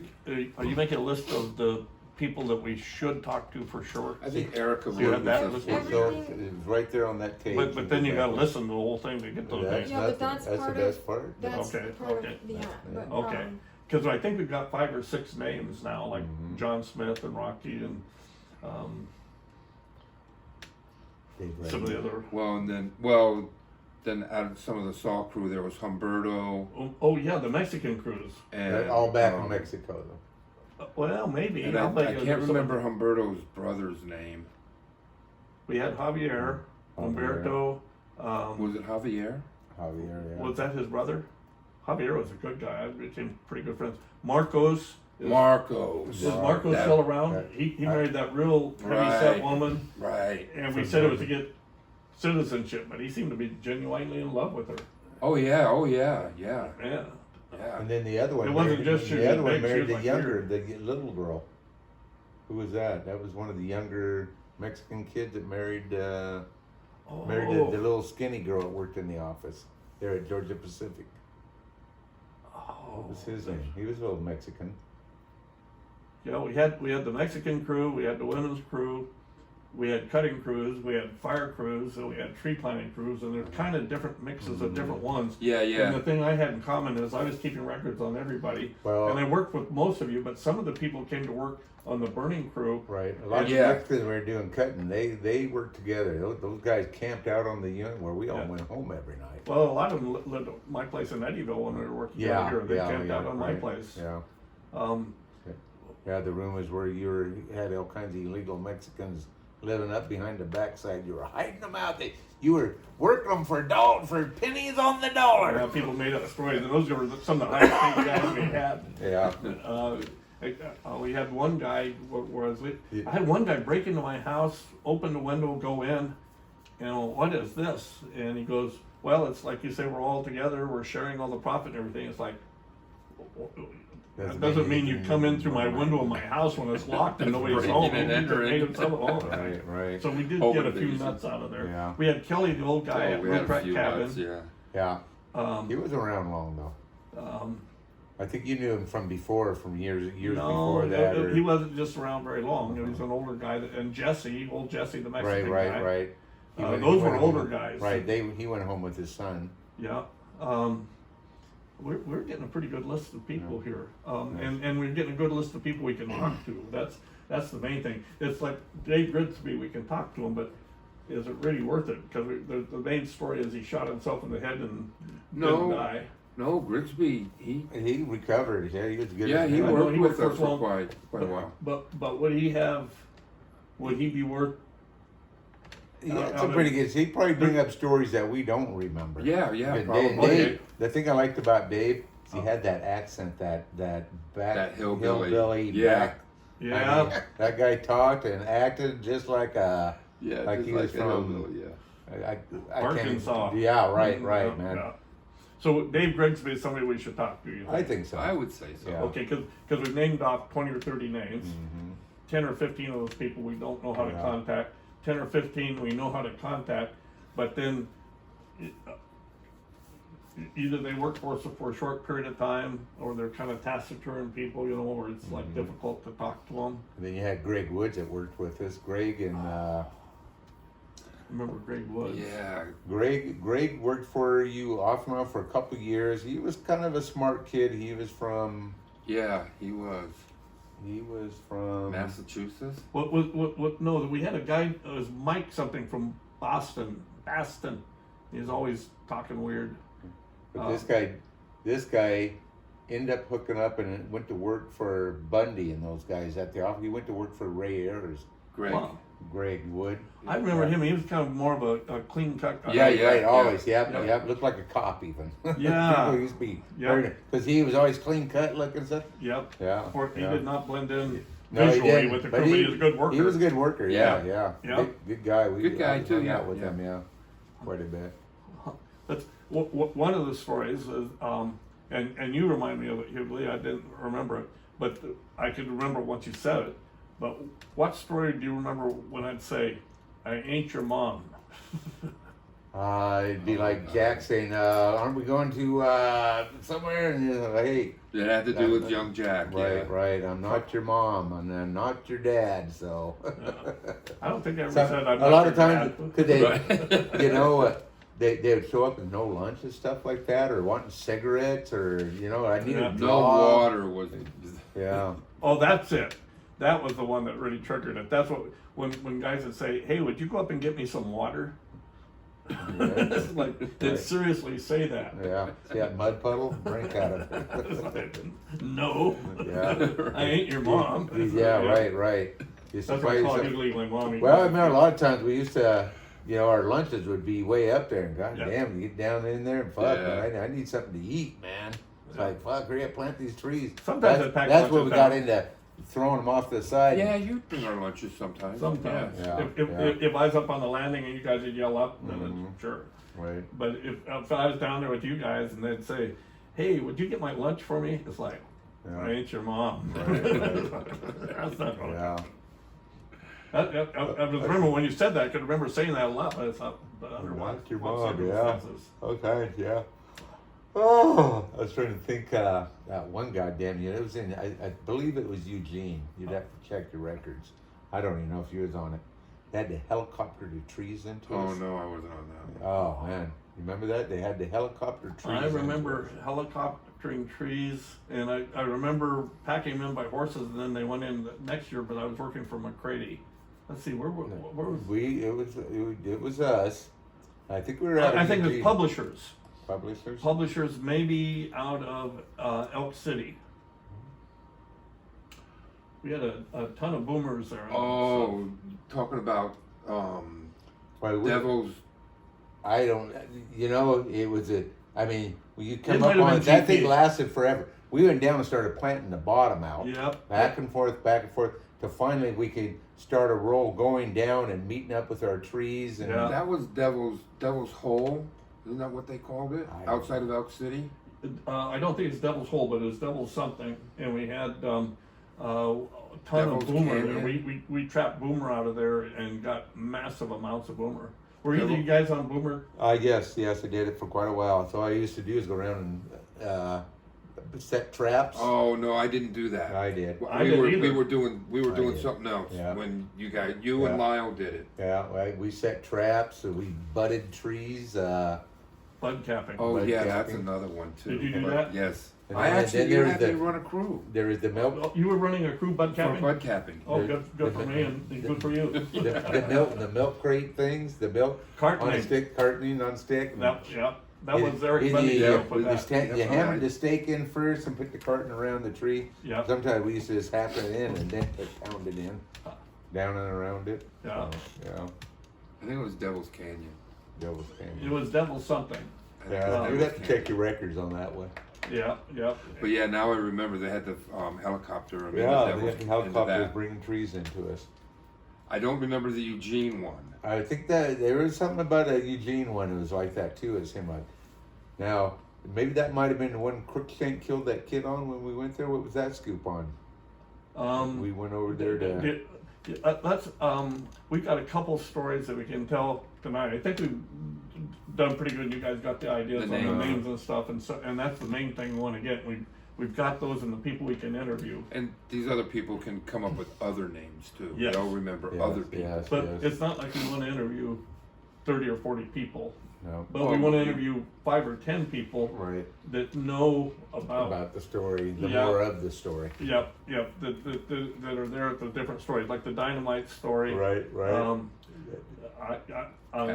making a list of the people that we should talk to for sure? I think Erica you have that was listed? so it was right there on that page. But then you gotta listen to the whole thing to get those That's names. Yeah, but nothing. that's That's part the of- best part. That's Okay, part okay. of the but, Okay. Because I think we've got 5 or 6 names now, like Mhm. John Smith and Rocky and Dave some of the Redmer. other. then out of some of the Saw crew there was Humberto Oh yeah, the Mexican crews. and All back in Mexico, though. Well, maybe. And I'll bet I you can't there's remember some- Humberto's brother's name. We had Javier, Humberto. Was it Javier? Javier, yeah. Was that his brother? Javier was a good guy. I became pretty good friends. Marcos. Marcos. Is Marcos That- still around? that- He married that real heavy-set Right. woman, Right. and we said it was to get citizenship, but he seemed to be genuinely in love with her. Oh yeah. Yeah. Yeah. And then the other one, It wasn't married, just she the was other one big, she married was the like younger, the little girl. Who was that? That was one of the younger Mexican kids that married the little skinny girl that worked in the office there at Georgia Pacific. What was his name? He was a little Mexican. Yeah, we had the Mexican crew, we had the women's crew, we had cutting crews, we had fire crews, and we had tree planting crews, and they're kind of different mixes of different ones. Yeah. And the thing I had in common is I was keeping records on everybody, Well, and I worked with most of you, but some of the people came to work on the burning crew. right. A lot of Yeah. Mexicans were doing cutting. They worked together. Those guys camped out on the unit where we all Yeah. went home every night. Well, a lot of them lived at my place in Eddyville when we were working out here. They camped out on my right. place. Yeah. Um, Yeah, the rumors were you had all kinds of illegal Mexicans living up behind the backside. You were hiding them out. You were working them for pennies on the dollar. people made up stories, and those were some of the highest paid guys we had. Yeah. We had one guy, I had one guy break into my house, open the window, go in, and what is this? And he goes, well, it's like you say, we're all together, we're sharing all the profit and everything. It's like, that doesn't mean you come in through my window of my house when it's locked and nobody's Breaking home. and entering. Right. So we did Home get a few invasion. nuts out of there. Yeah. We had Kelly, the old guy at we had a Rutherford few Cabin. nuts, yeah. Yeah. He was around long though. I think you knew him from before, from years before that. No, he wasn't just around very long. He was an older guy. And old Jesse, the Mexican guy. Right. Those were older guys. Right. He went home with his son. Yeah. We're getting a pretty good list of people here, and we're getting a good list of people we can talk to. That's the main thing. It's like Dave Grigsby, we can talk to him, but is it really worth it? Because the main story is he shot himself in the head and didn't die. No, Grigsby, he recovered. Yeah, he was good. Yeah, as he hell. worked he with worked us for for long. quite a while. But would he be worth Yeah, it's a pretty good. He'd probably bring up stories that we don't remember. Yeah, But probably. Dave, the thing I liked about Dave, is he had that accent, that hillbilly. Yeah. back. Yeah. I mean, that guy talked and acted just like a. Yeah, Like just he like was a from- hillbilly, yeah. I can't- Arkansas. Yeah, right, Yeah, man. yeah. So Dave Grigsby is somebody we should talk to. You I think so. I would say so. Yeah. Okay, because we've named off 20 or 30 names. Mhm. 10 or 15 of those people we don't know how to Yeah. contact. 10 or 15 we know how to contact, but then either they work for us for a short period of time, or they're kind of taciturn people, you know, where it's like Mhm. difficult to talk to them. And then you had Greg Woods that worked with us. Greg and Remember Greg Woods? Yeah. Greg worked for you off and on for a couple of years. He was kind of a smart kid. He was from Yeah, he was. Massachusetts. What? No, we had a guy. It was Mike something from Boston. He's always talking weird. But this guy ended up hooking up and went to work for Bundy and those guys at the office. He went to work for Ray Ayers, Greg. Wow. Greg Wood. I remember him. He was kind of more of a clean cut guy. Yeah, yeah. Right, always. Yep, Yeah. yep. Looked like a cop even. Yeah. People used to be Yeah. because he was always clean cut looking stuff. Yep. Yeah. Or he yeah. did not blend in No, he visually didn't, with the but crew, but he was a good worker. He was a good worker. Yeah, Yeah. yeah. Yeah. Good guy. Good guy, too, hung yeah, out with yeah. him. Yeah, quite a bit. That's one of the stories is, and you remind me of it, Huguley. I didn't remember it, but I could remember once you said it. But what story do you remember when I'd say, "I ain't your mom"? It'd be like Jack saying, "Aren't we going to somewhere?" And you're like, "Hey, It had to do with young Jack. right, Yeah. right. I'm not your mom, and I'm not your dad." So, I don't think I ever So, said I'm a not lot your of times, dad. could they, Right. you know, they would show up with no lunch and stuff like that, or wanting cigarettes, or I need Yeah. a No job. water was. Yeah. Oh, that's it. That was the one that really triggered it. That's what when guys would say, "Hey, would you go up and get me some water?" It's like they'd seriously say that. Yeah. See that mud puddle? Drink out of it. No, Yeah. I ain't your mom. Yeah, right. You That's what I surprise call yourself. Huguley, my mommy. Well, I remember a lot of times we used to, our lunches would be way up there, and god Yeah. damn, you get down in there and fuck, Yeah. man, I need something to eat, man. It's Yeah. like, fuck, hurry up, plant these trees. Sometimes that's, I'd pack that's where lunches we got down. into throwing them off to the side. Yeah, you bring our lunches sometimes. Sometimes, Yeah, if yeah. I was up on the landing and you guys would yell up, then Mhm. it's sure. Right. But if I was down there with you guys and they'd say, "Hey, would you get my lunch for me?" It's like, Yeah. "I ain't your mom." Right. That's not what Yeah. I remember when you said that. I could remember saying that a lot, but I thought, but under what Not your what mom, yeah. circumstances? Okay, yeah. Oh, I was trying to think, that one goddamn it was in, I believe it was Eugene. You'd have to check your records. I don't even know if you was on it. They had to helicopter the trees into Oh us. no, I wasn't on that. Oh man, you remember that? They had to helicopter trees. I into remember us. helicoptering trees, and I remember packing them in by horses, and then they went in the next year. But I was working for McCready. Let's see, where was? It was us. I think we were out of I think it was Eugene. publishers. Publishers. Publishers maybe out of Elk City. We had a ton of boomers there. Oh, talking about Well, Devil's. I don't. It was a. I mean, when you It come might up have on been it, that thing GP. lasted forever. We went down and started planting the bottom out, Yep. back and forth, to finally we could start a roll going down and meeting up with our trees and. Yeah. That was Devil's Hole. Isn't that what they called it? I don't Outside of Elk City. I don't think it's Devil's Hole, but it was Devil's something, and we had a ton Devil's of boomer. Canyon. And we trapped boomer out of there and got massive amounts of boomer. Were either Devil- you guys on boomer? Yes, I did it for quite a while. So all I used to do is go around and set traps. Oh no, I didn't do that. I did. I didn't either. We were doing I did. something else Yeah. when you and Yeah. Lyle did it. Yeah, right. We set traps. And we budded trees. Bud capping. Oh Bud yeah, that's capping. another one too. Did you do But that? Yes. And I then- actually then you there's had the- me run a crew There is the milk. Oh, you were running a crew bud for capping? bud capping. Oh, The- good for me and good for you. The milk crate things, the milk on a Cartoning. stick, cartoning on stick. That was Eric You- Bundy you- that put you that. sta- you hammered the stake in first and put the carton around the tree. Yep. Sometimes we used to just happen it in and then pound it in, down and around it. Yeah. So, yeah. I think it was Devil's Canyon. Devil's Canyon. It was Devil something. I think it was Yeah, you'd Devil's have to Canyon. check your records on that one. Yeah, yeah. But yeah, now I remember they had the helicopter. I mean, Yeah, the the Devil's- helicopter into was that. bringing trees into us. I don't remember the Eugene one. I think that there was something about a Eugene one that was like that too. It seemed like. Now maybe that might have been the one Crookshank killed that kid on when we went there. What was that scoop on? We went over there to. Let's we've got a couple stories that we can tell tonight. I think we've done pretty good. You guys got the ideas The on the names. names and stuff, and that's the main thing we want to get. We've got those and the people we can interview. And these other people can come up with other names too. Yes. They'll remember Yes, other people. yes. But it's not like we want to interview 30 or 40 people. No. But we want to interview 5 or 10 people Right. that know about. About the story, the Yeah. more of the story. Yep, that are there at the different stories, like the dynamite story. Right.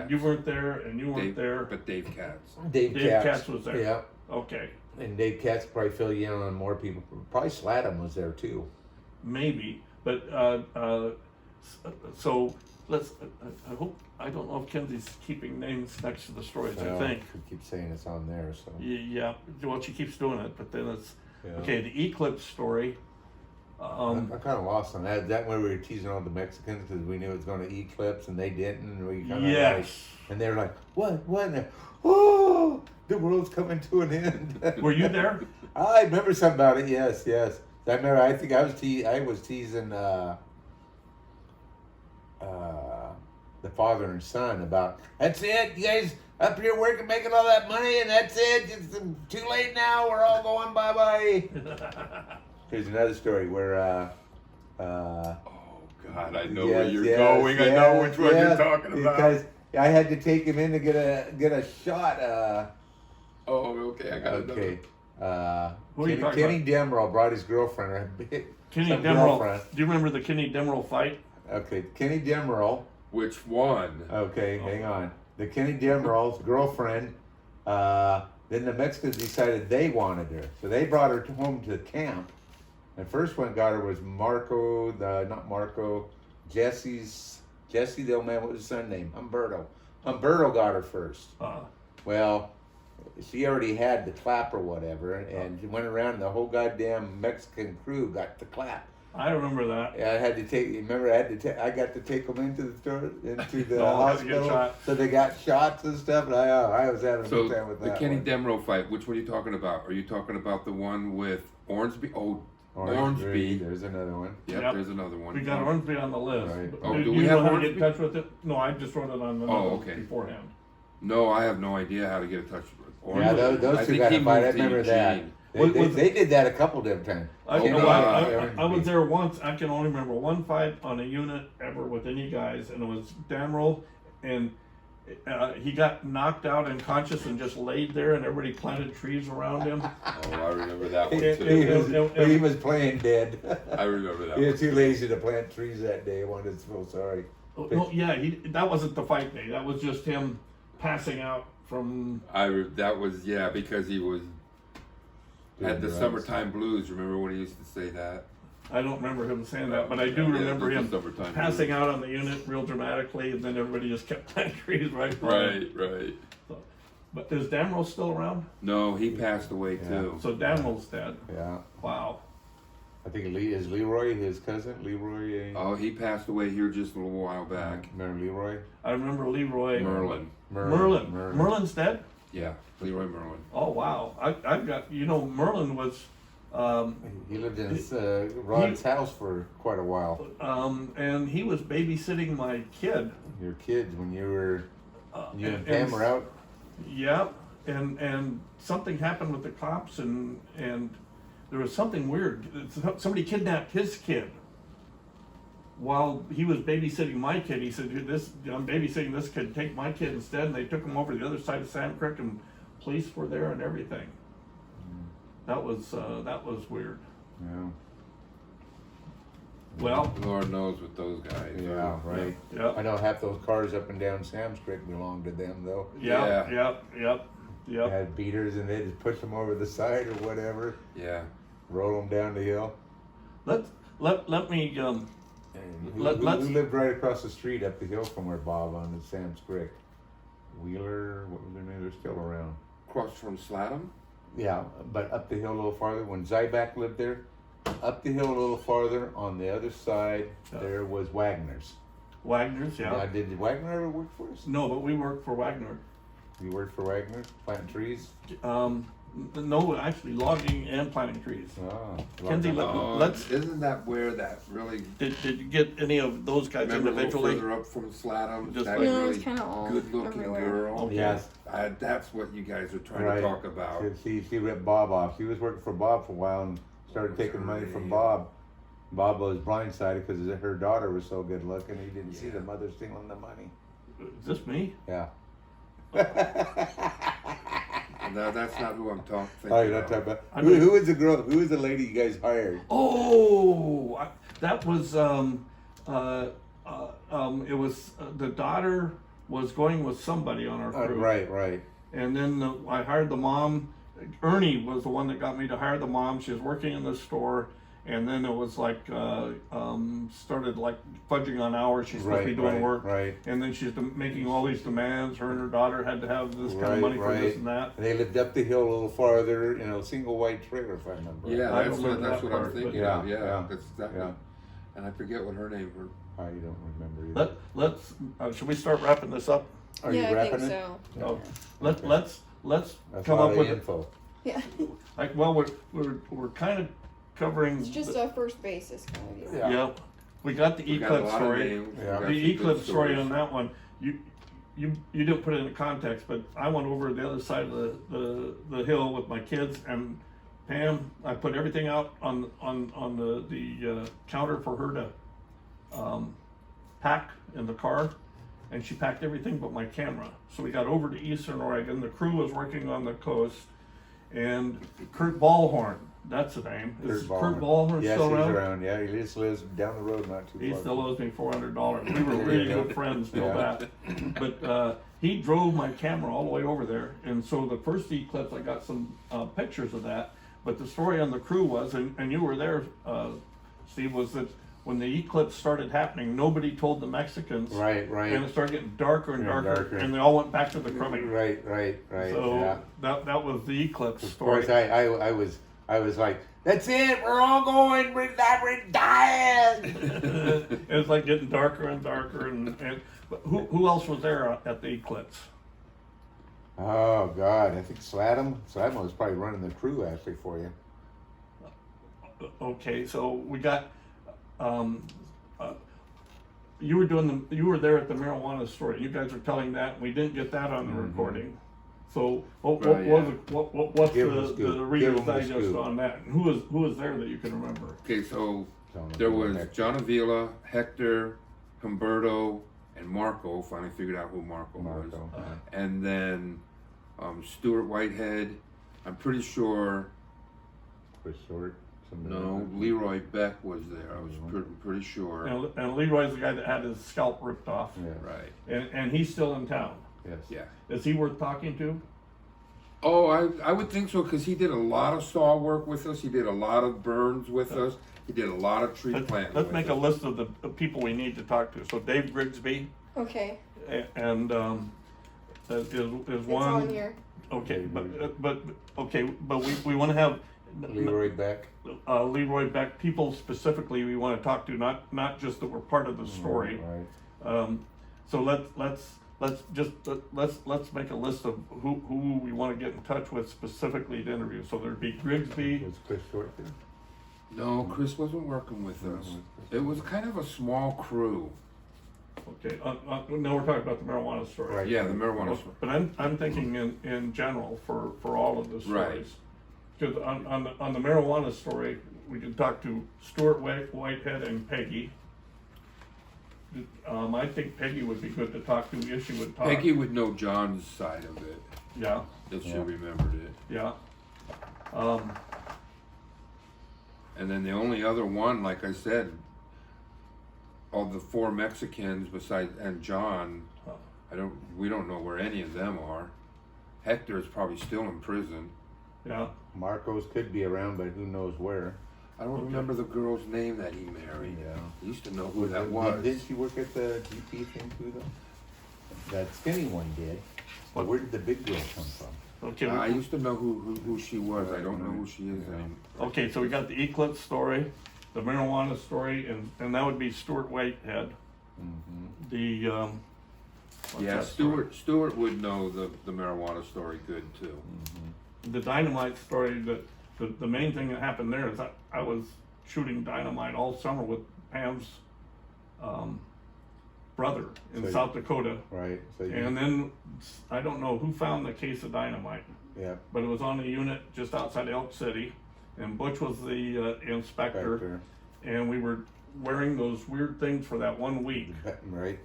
You weren't there, and you weren't Dave, there. but Dave Katz. Dave Katz was there. Yeah. Okay, And Dave Katz probably fill you in on more people. Probably Slattum was there too. maybe, but so let's. I don't know if Kenzie's keeping names next to the stories. I think. She keeps saying it's on there, so. Yeah. Well, she keeps doing it, but then it's Yeah. okay. The eclipse story. I'm kind of lost on that. Is that when we were teasing all the Mexicans because we knew it was going to eclipse and they didn't? And we kind of Yes. and they were like, what? And oh, the world's coming to an end. Were you there? I remember something about it. Yes. I remember. I think I was teasing the father and son about that's it. You guys up here working, making all that money, and that's it. It's too late now. We're all going bye bye. Here's another story where. Oh God, I know yes, where you're yes, going. I know which one yes, you're talking about. Because I had to take him in to get a shot. Oh, okay, I got Okay. Who are you talking Kenny Damrill brought his girlfriend. Kenny some Damrill. girlfriend. Do you remember the Kenny Damrill fight? Okay, Kenny Damrill. Which one? Okay, hang on. The Kenny Damrill's girlfriend. Then the Mexicans decided they wanted her, so they brought her home to camp. And first one got her was Jesse, the old man, what was his son's name? Humberto got her first. Well, she already had the clap or whatever, and she went around and the whole goddamn Mexican crew got the clap. I remember that. I had to take, remember I got to take them into the store, into the No, I had to get hospital, shot. so they got shots and stuff, and I was having a So good time with the that Kenny one. Damrill fight. Which one are you talking about? Are you talking about the one with Ormsby? Oh, Ormsby. There's another one. Yep, there's another one. We got Ormsby on the list. Right. Oh, do do you we know have how to get in Ormsby? touch with it? No, I just wrote it on the Oh, notes okay. beforehand. No, I have no idea how to get in touch with Ormsby. Yeah, those I two think got he a fight. I moved to remember that. Eugene. They did that a couple different times. I God. was there once. I can only remember one fight on a unit ever with any guys, and it was Damrill, and he got knocked out unconscious and just laid there, and everybody planted trees around him. Oh, I remember that one too. He was playing dead. I remember that He one. was too lazy to plant trees that day. I wanted to feel sorry. No, yeah, that wasn't the fight day. That was just him passing out from. That was because he was had the drugs. summertime blues. Remember when he used to say that? I don't remember him saying that, but I do Yeah, remember the him summertime passing blues. out on the unit real dramatically, and then everybody just kept planting trees right. Right. So, but is Damrill still around? No, he passed away Yeah. too. So Damrill's dead. Yeah. Wow. I think is Leroy his cousin? Leroy? Oh, he passed away here just a little while back. Remember Leroy? I remember Leroy Myrland. Myrland. Myrland's dead? Yeah, Leroy Myrland. Oh wow. I've got Myrland was He lived in Rod's house for quite a while. and he was babysitting my kid. Your kids when you were you and Pam and- were out. Yeah, and something happened with the cops, and there was something weird. Somebody kidnapped his kid while he was babysitting my kid. He said, I'm babysitting this kid, take my kid instead. And they took him over to the other side of Sand Creek, and police were there and everything. That was weird. Yeah. Well, Lord knows with those guys. Yeah, right. yeah, I know half those cars up and down Sam's Creek belonged to them though. yep. They had beaters and they just push them over the side or whatever, Yeah. roll them down the hill. Let me And Let's- who lived right across the street up the hill from where Bob on the Sam's Creek? Wheeler, what was their name? They're still around. Across from Slattum? Yeah, but up the hill a little farther, when Zybach lived there, up the hill a little farther, on the other side, Yeah. there was Wagner's. Wagner's, Now, yeah. did Wagner ever work for us? No, but we worked for Wagner. You worked for Wagner, planting trees? No, actually logging and planting trees. Oh. Kenzie, let's- Isn't that where that really, Did you get any of those guys remember a little individually? further up from Slattum? Just That like- No, it's really kind of all good-looking everywhere. girl? Okay. Yes. That's what you guys are trying Right. to talk about. She ripped Bob off. She was working for Bob for a while and started taking money from Bob. Bob was blindsided because her daughter was so good looking. He didn't see the mother stealing the money. Is this me? Yeah. No, that's not who I'm talking Oh, you're not talking about who was the girl? Who was the lady you guys hired? Oh, that was it was the daughter was going with somebody on our crew. Right. And then I hired the mom. Ernie was the one that got me to hire the mom. She was working in the store, and then it was like started like fudging on hours. She's supposed to be doing work, right. and then she's making all these demands. Her and her daughter had to have this kind of money for this and that. And they lived up the hill a little farther in a single white trailer, if I remember. Yeah, I that's don't what, remember that's that what I'm part, but- thinking Yeah, of, yeah. yeah, That's that yeah. one. And I forget what her name was. I don't remember either. Let's should we start wrapping this up? Are you Yeah, I wrapping think it? so. No. Let's That's come a lot up of with info. Yeah, like we're kind of covering. it's just a first basis kind of deal. Yeah. Yep. We got the We got a eclipse lot of story. names, we Yeah. got The some good eclipse story stories. on that one, you didn't put it in context, but I went over the other side of the hill with my kids, and Pam, I put everything out on the counter for her to pack in the car, and she packed everything but my camera. So we got over to Eastern Oregon. The crew was working on the coast, and Kurt Ballhorn, that's the name. Is Kurt Ballhorn Yes, still he's around? around. Yeah, he just lives down the road, not too He far. still owes me $400. We were really good friends, know Yeah. that. But he drove my camera all the way over there, and so the first eclipse, I got some pictures of that. But the story on the crew was, and you were there, Steve, was that when the eclipse started happening, nobody told the Mexicans. Right. And it started getting darker and Yeah, darker, darker. and they all went back to the crumbing. Right. So Yeah. that was the eclipse Of story. course, I was like, that's it, we're all going, we're dying. It's like getting darker and darker, and but who else was there at the eclipse? Oh God, I think Slattum was probably running the crew actually for you. Okay, so we got, you were there at the marijuana story. You guys are telling that, and we didn't get that on the recording. So what's Give 'em the scoop. the Reader's Give 'em the Digest scoop. on that? And who was there that you can remember? Okay, so Don't know there if you was remember. John Avila, Hector, Humberto, and Marco. Finally figured out who Marco was. Marco. And then Stewart Whitehead. I'm pretty sure. Chris Short. somebody No, like that. Leroy Beck was there. I was pretty sure. And Leroy's the guy that had his scalp ripped off, Yeah. Right. and he's still in town. Yes. Yeah. Is he worth talking to? Oh, I would think so because he did a lot of saw work with us. He did a lot of burns with us. He did a lot of tree planting. Let's with make a us. list of the people we need to talk to. So Dave Grigsby, Okay, and is it's one. on here. Okay, but we want to have Leroy Beck. Leroy Beck, people specifically we want to talk to, not just that we're part of the story. Right. So let's make a list of who we want to get in touch with specifically to interview. So there'd be Grigsby. Was Chris Short there? No, Chris wasn't working with us. It was kind of a small crew. Okay, now we're talking about the marijuana story. Right. Yeah, the marijuana. But I'm thinking in general for all of the Right. stories. Because on the marijuana story, we can talk to Stewart Whitehead and Peggy. I think Peggy would be good to talk to if she would talk. Peggy would know John's side of it Yeah, if she Yeah. remembered it. yeah. And then the only other one, like I said, of the four Mexicans besides and John, we don't know where any of them are. Hector's probably still in prison. Yeah, Marcos could be around, but who knows where. I don't remember the girl's name that he married. Yeah. He used to know who that was. Did she work at the GP thing too, though? That skinny one did. But What? where did the big girl come from? Okay, I used to know who she was. I don't know who she is anymore. okay, so we got the Eclipse story, the marijuana story, and that would be Stewart Whitehead. Mm-hmm. The, what's Yeah, that story? Stewart would know the marijuana story good too. The dynamite story, the main thing that happened there is I was shooting dynamite all summer with Pam's brother in So South Dakota. Right. So you, And then I don't know who found the case of dynamite, yeah. but it was on a unit just outside Elk City, and Butch was the inspector, Factor. and we were wearing those weird things for that 1 week. Right.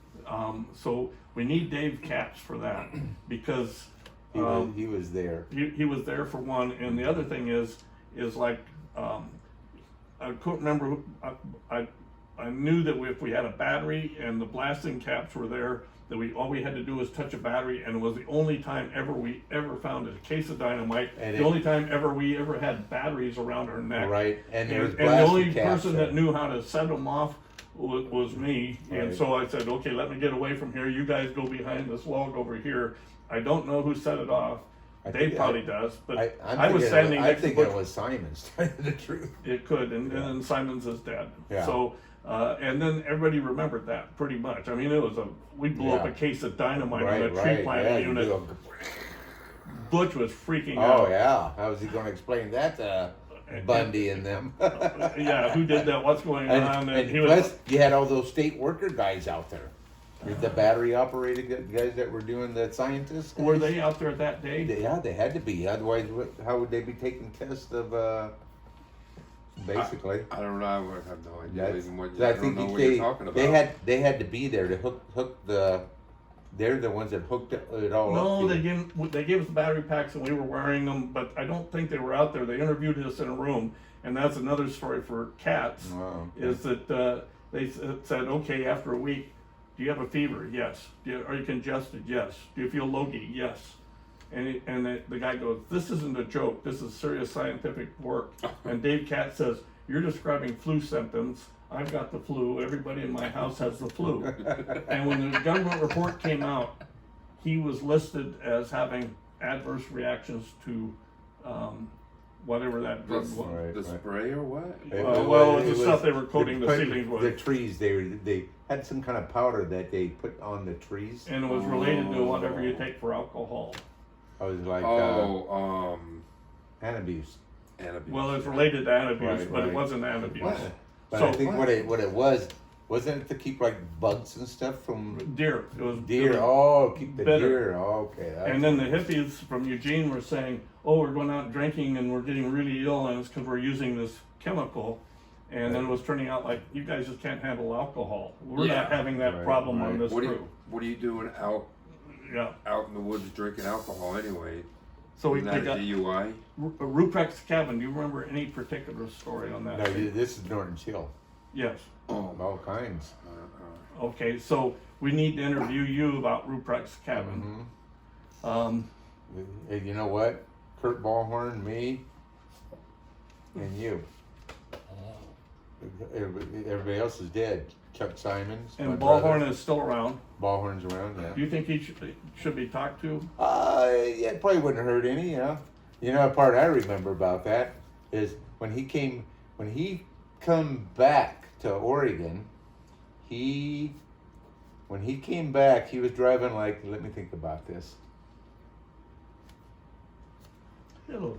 So we need Dave Katz for that because He was there. he was there for one, and the other thing is like I couldn't remember who, I knew that if we had a battery and the blasting caps were there, that all we had to do was touch a battery, and it was the only time we ever found a case of dynamite. And the only time we ever had batteries around our neck. Right. And there was And the only blasting caps person there. that knew how to set them off was me. And Right. so I said, okay, let me get away from here. You guys go behind this log over here. I don't know who set it off. I Dave think- probably does, but I'm I was thinking standing I next to think Butch. it was Symonds, to tell you the truth. It could, and then Symonds is dead. Yeah. So, and then everybody remembered that pretty much. I mean, we blew up Yeah. a case of dynamite on Right, a tree right. planting Yeah, you unit. do a- Butch was freaking Oh out. yeah, how was he going to explain that to Bundy and them? Yeah, who did that? What's going on? And he was. plus, you had all those state worker guys out there. The battery operated guys that were doing the scientists. Were guys. they out there that day? Yeah, they had to be. Otherwise, how would they be taking tests of? Basically, I don't know. I have no idea That's- even what. I I don't think know what they you're talking about. they had to be there to hook the. They're the ones that hooked it all up. No, they gave us the battery packs and we were wearing them, but I don't think they were out there. They interviewed us in a room, and that's another story for Katz. Wow. Is that they said, okay, after a week, do you have a fever? Yes. Are you congested? Yes. Do you feel logy? Yes. And the guy goes, this isn't a joke. This is serious scientific work. And Dave Katz says, you're describing flu symptoms. I've got the flu. Everybody in my house has the flu. And when the government report came out, he was listed as having adverse reactions to whatever that drug was. Right, The right. spray or what? Well, it's the stuff they were coating the ceilings with. The trees, they had some kind of powder that they put on the trees. And it was related to whatever you take for alcohol. I was like, antabuse. Antabuse. Well, it's related to antabuse, Right, but it right. wasn't antabuse. What? But So- I think what it was, wasn't it to keep like bugs and stuff from Deer. It was deer? it was- Oh, keep the bitter. deer. Oh, okay. that's- And then the hippies from Eugene were saying, "Oh, we're going out drinking and we're getting really ill, and it's because we're using this chemical." And then it was turning out like you guys just can't handle alcohol. We're Yeah. not having that Right, problem on right. this What crew. are you doing out Yeah. in the woods drinking alcohol anyway? So we Isn't that got a DUI? Ruprecht's cabin. Do you remember any particular story on that? No, this is Norton's Hill. Yes. Oh, All kinds. Okay, so we need to interview you about Ruprecht's cabin. Hey, you know what? Kurt Ballhorn, me, and you. Everybody else is dead. Chuck Symonds. And my brother. Ballhorn is still around. Ballhorn's around, yeah. Do you think he should be talked to? Yeah, it probably wouldn't hurt any, yeah. You know, a part I remember about that is when he come back to Oregon, when he came back, he was driving like, let me think about this.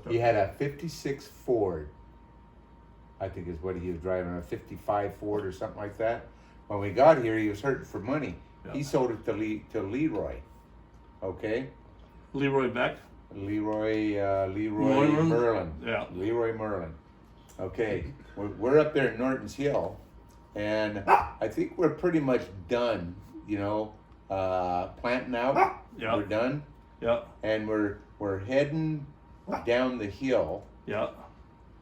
He had a 56 Ford, I think is what he was driving, a 55 Ford or something like that. When we got here, he was hurting for money. Yeah. He sold it to Leroy, okay? Leroy Beck? Leroy Myrland? Myrland. Yeah. Leroy Myrland. Okay, we're up there in Norton's Hill, and I think we're pretty much done. You know, planting out. Yeah. We're done, Yeah, and we're heading down the hill. yeah.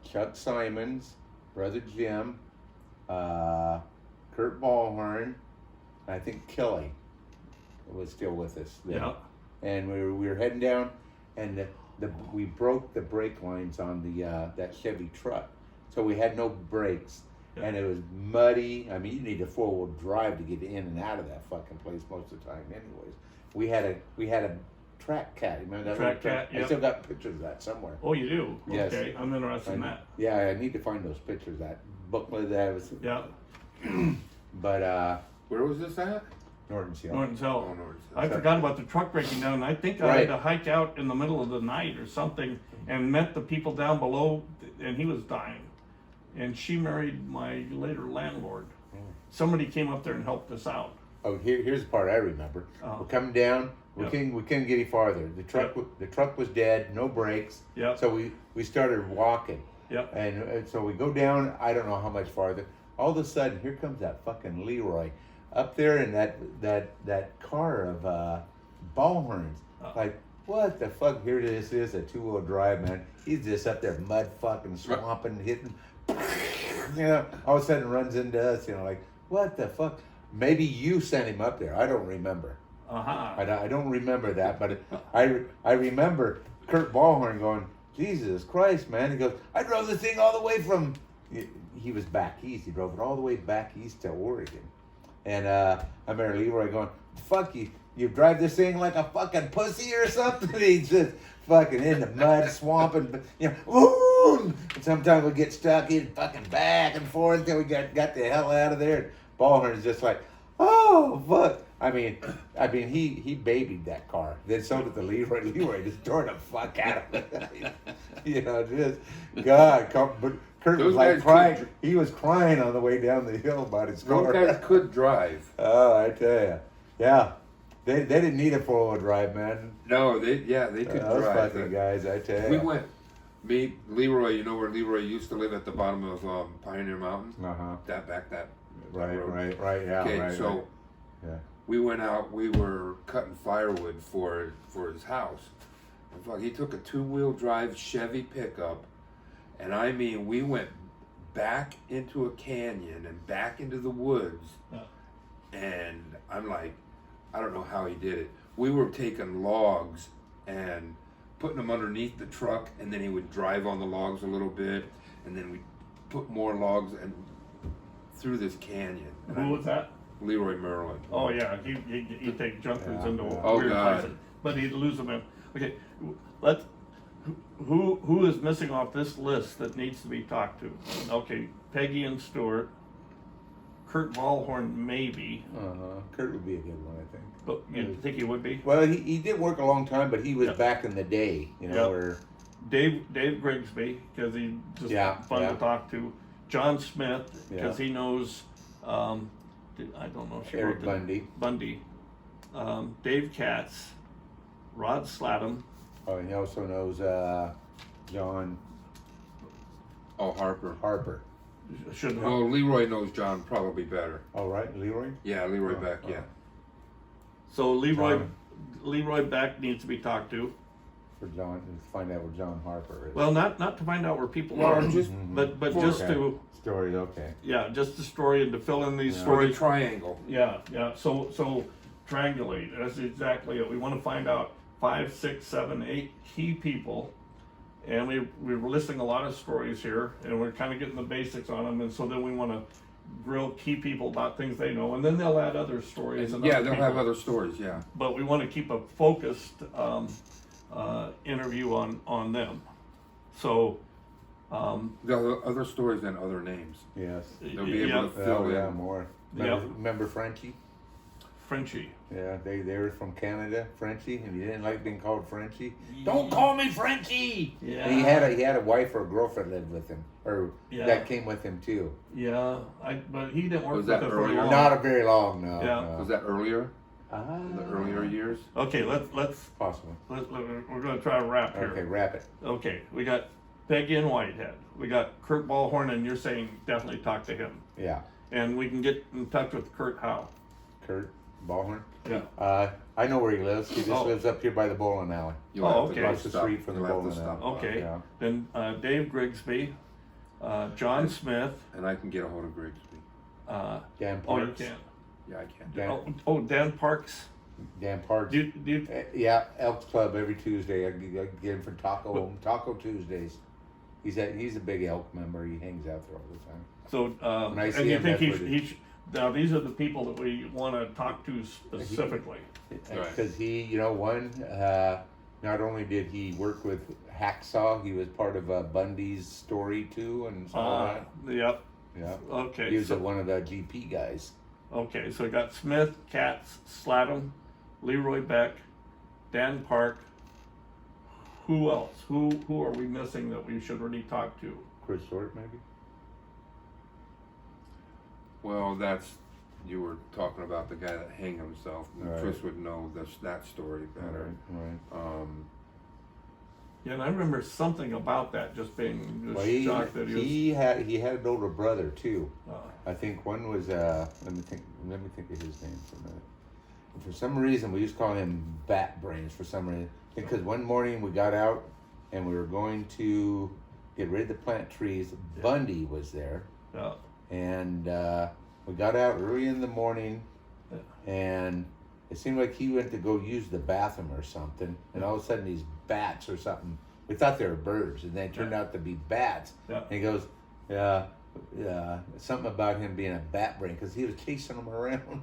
Chuck Symonds, Brother Jim, Kurt Ballhorn, I think Kelly was still with us then. Yeah. And we were heading down, and we broke the brake lines on the that Chevy truck. so we had no brakes, Yeah. and it was muddy. I mean, you need a 4-wheel drive to get in and out of that fucking place most of the time, anyways. We had a track cat. Remember that Track little cat, I yep. still got pictures of that somewhere. Oh, you do? Yes. Okay, I'm interested in that. Yeah, I need to find those pictures. That booklet that was. Yeah, But Where was this at? Norton's Hill. Norton's Hill. Oh, Norton's Hill. I forgot about the truck breaking down. I think I Right. had to hike out in the middle of the night or something and met the people down below, and he was dying. And she married my later landlord. Somebody came up there and helped us out. Oh, here's the part I remember. Oh. We're coming down. We Yep. couldn't get any farther. The truck was dead. No brakes. Yep. So we started walking. Yep. And so we go down. I don't know how much farther. All of a sudden, here comes that fucking Leroy up there in that car of Ballhorns. Oh. Like, what the fuck? Here this is a 2-wheel drive, man. He's just up there mud fucking swamping, hitting. You know, all of a sudden runs into us. You know, like, what the fuck? Maybe you sent him up there. I don't remember. Uh-huh. I don't remember that, but I remember Kurt Ballhorn going, Jesus Christ, man. He goes, I drove this thing all the way from, he was back east. He drove it all the way back east to Oregon. And I remember Leroy going, fuck you drive this thing like a fucking pussy or something? He's just fucking in the mud, swamping, you know, woo! And sometimes we get stuck in fucking back and forth until we got the hell out of there. Ballhorn's just like, oh, fuck. I mean, he babied that car. Then so did the Leroy. Leroy just tore the fuck out of it. You know, just God. But Kurt was Those like guys crying. could- He was crying on the way down the hill about his Those car. guys could drive. Oh, I tell you, yeah, they didn't need a 4-wheel drive, man. No, they could Those drive. fucking guys, I tell We you. went. Me, Leroy. You know where Leroy used to live at the bottom of Pioneer Mountain. Uh huh. That Right, road. right, yeah, Okay, right. so right. Yeah. we went out. We were cutting firewood for his house. And fuck, he took a 2-wheel drive Chevy pickup, and I mean, we went back into a canyon and back into the woods. Yeah. And I'm like, I don't know how he did it. We were taking logs and putting them underneath the truck, and then he would drive on the logs a little bit, and then we'd put more logs and through this canyon. And Who was that? Leroy Myrland. Oh, yeah, he'd take junkers Yeah, into yeah. Oh, weird God. places. But he'd lose them in. Okay, let's, who is missing off this list that needs to be talked to? Okay, Peggy and Stewart. Kurt Ballhorn, maybe. Kurt would be a good one, I think. But you think he would be? Well, he did work a long time, but he was Yeah. back in the day, you know, Yeah. where Dave Grigsby, because he's just Yeah, fun yeah. to talk to. John Smith, because Yeah. he knows, I don't know if she Eric wrote the- Bundy. Bundy. Dave Katz, Rod Slattum. Oh, and he also knows John Oh, Harper. Harper. Should know. Well, Leroy knows John probably better. Oh, right, Leroy? Yeah, Leroy Oh, Beck, oh. yeah. So Leroy John. Beck needs to be talked to. For John, to find out where John Harper is. Well, not to find out where people are, just but for- just Okay. to Story, okay. just the story and to fill in these Yeah. For the stories. triangle. Yeah. So triangulate. That's exactly it. We want to find out 5, 6, 7, 8 key people, and we're listing a lot of stories here, and we're kind of getting the basics on them, and so then we want to grill key people about things they know, and then they'll add other stories. And Yeah, other they'll people. have other stories, yeah. But we want to keep a focused interview on them. So. They'll have other stories and other names. Yes. They'll be able to Oh, fill yeah, in. more. Yeah. Remember Frenchie? Frenchie. Yeah, they were from Canada, Frenchie, and he didn't like being called Frenchie. Don't call me Frenchie. Yeah. And he had a wife or a girlfriend lived with him, or Yeah. that came with him too. Yeah, but he didn't work Was with that us very earlier? long. Not a very long, no. Yeah. no. Was that earlier? In The earlier years? Okay, let's Possible. we're gonna try to wrap here. Okay, wrap it. Okay, we got Peggy and Whitehead. We got Kurt Ballhorn, and you're saying definitely talk to him. Yeah. And we can get in touch with Kurt Howe. Kurt Ballhorn. Yeah. I know where he lives. He just Oh. lives up here by the bowling alley. You'll Oh, have to okay. go Across the stop- street from the you'll have to bowling stop alley. by. Okay. Yeah. Then Dave Grigsby, John Smith. And I can get a hold of Grigsby. Dan Oh, you Parks. can. Yeah, I can. Dan, Dan Parks. Dan Parks. Do you, Yeah, Elks Club every Tuesday. I get him for Taco Tuesdays. He's a big elk member. He hangs out there all the time. So, When I and see you him, think that's what now these are the people that we want to talk to specifically. Because he, not only did he work with Hacksaw, he was part of Bundy's story too, and all that. Yep. Yeah. Okay. He was one of the GP guys. Okay, so we got Smith, Katz, Slattum, Leroy Beck, Dan Park. Who else? Who are we missing that we should really talk to? Chris Short, maybe? Well, you were talking about the guy that hanged himself. Right. Chris would know that story better. Right. Yeah, and I remember something about that, just being Well, shocked that he had an older brother too. was. I think one was let me think of his name for a minute. And for some reason, we used to call him Bat Brains for some reason. Because one morning we got out and we were going to get ready to plant trees. Bundy was there, Yeah. and we got out early in the morning, and it seemed like he went to go use the bathroom or something. And all of a sudden, these bats or something. We thought they were birds, and they turned out to be bats. Yeah. And he goes, something about him being a bat brain because he was chasing them around.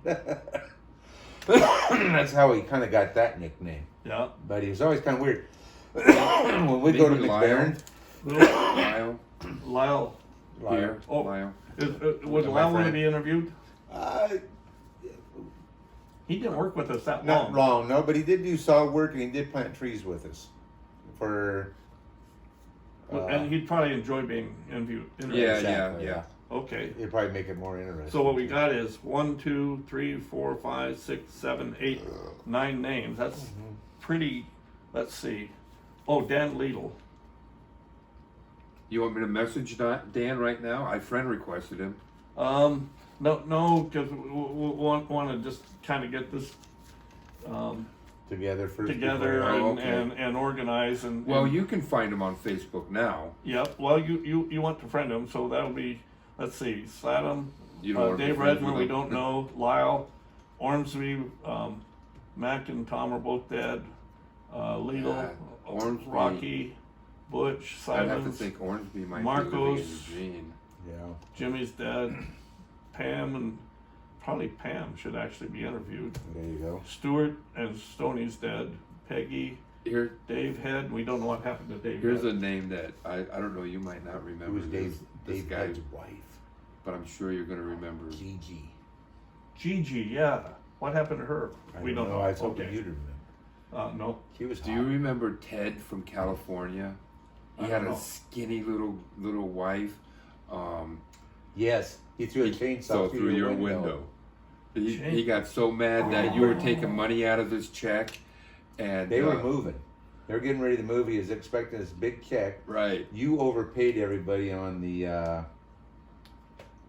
That's how he kind of got that nickname. Yeah. But he was always kind of weird. When we go to Maybe McLaren, Lyle. Lyle. Here. Oh. Lyle. Would My Lyle want to friend. be interviewed? He didn't work with us that not long. long, no, but he did do solid work and he did plant trees with us. For And he'd probably enjoy being interviewed. Yeah, exactly, yeah. Okay. It'd probably make it more interesting. So what we got is 1, 2, 3, 4, 5, 6, 7, 8, 9 names. That's pretty. Let's see. Oh, Dan Lidl. You want me to message Dan right now? I friend requested him. No, because we want to just kind of get this together first. together before- and, Oh, okay. and organize and. Well, and, you can find him on Facebook now. Yep. Well, you want to friend him, so that'll be. Let's see. Slattum. You don't want to be Dave friends Redmer, with we him? don't know. Lyle, Ormsby, Mac and Tom are both dead. Lidl, Yeah, Ormsby. Rocky, Butch, I'd have to Simons, think Ormsby might Marcos. be living in Eugene. Yeah. Jimmy's dead. Pam and probably Pam should actually be interviewed. There you go. Stewart and Stoney's dead. Peggy, Here, Dave Head. We don't know what happened to Dave here's Head. a name that I don't know. You might not remember. Who's Dave? This Dave guy, Head's wife, but I'm sure you're going to remember. Gigi. Gigi, yeah. What happened to her? We don't know. I was hoping Okay. you'd remember. No. She was. Do you remember Ted from California? He I had don't a know. skinny little wife. Yes, he threw a chainsaw through your window. He Chain- got so mad that you were taking money out of his check, and They were moving. They were getting ready to move. He was expecting this big check. right. You overpaid everybody on the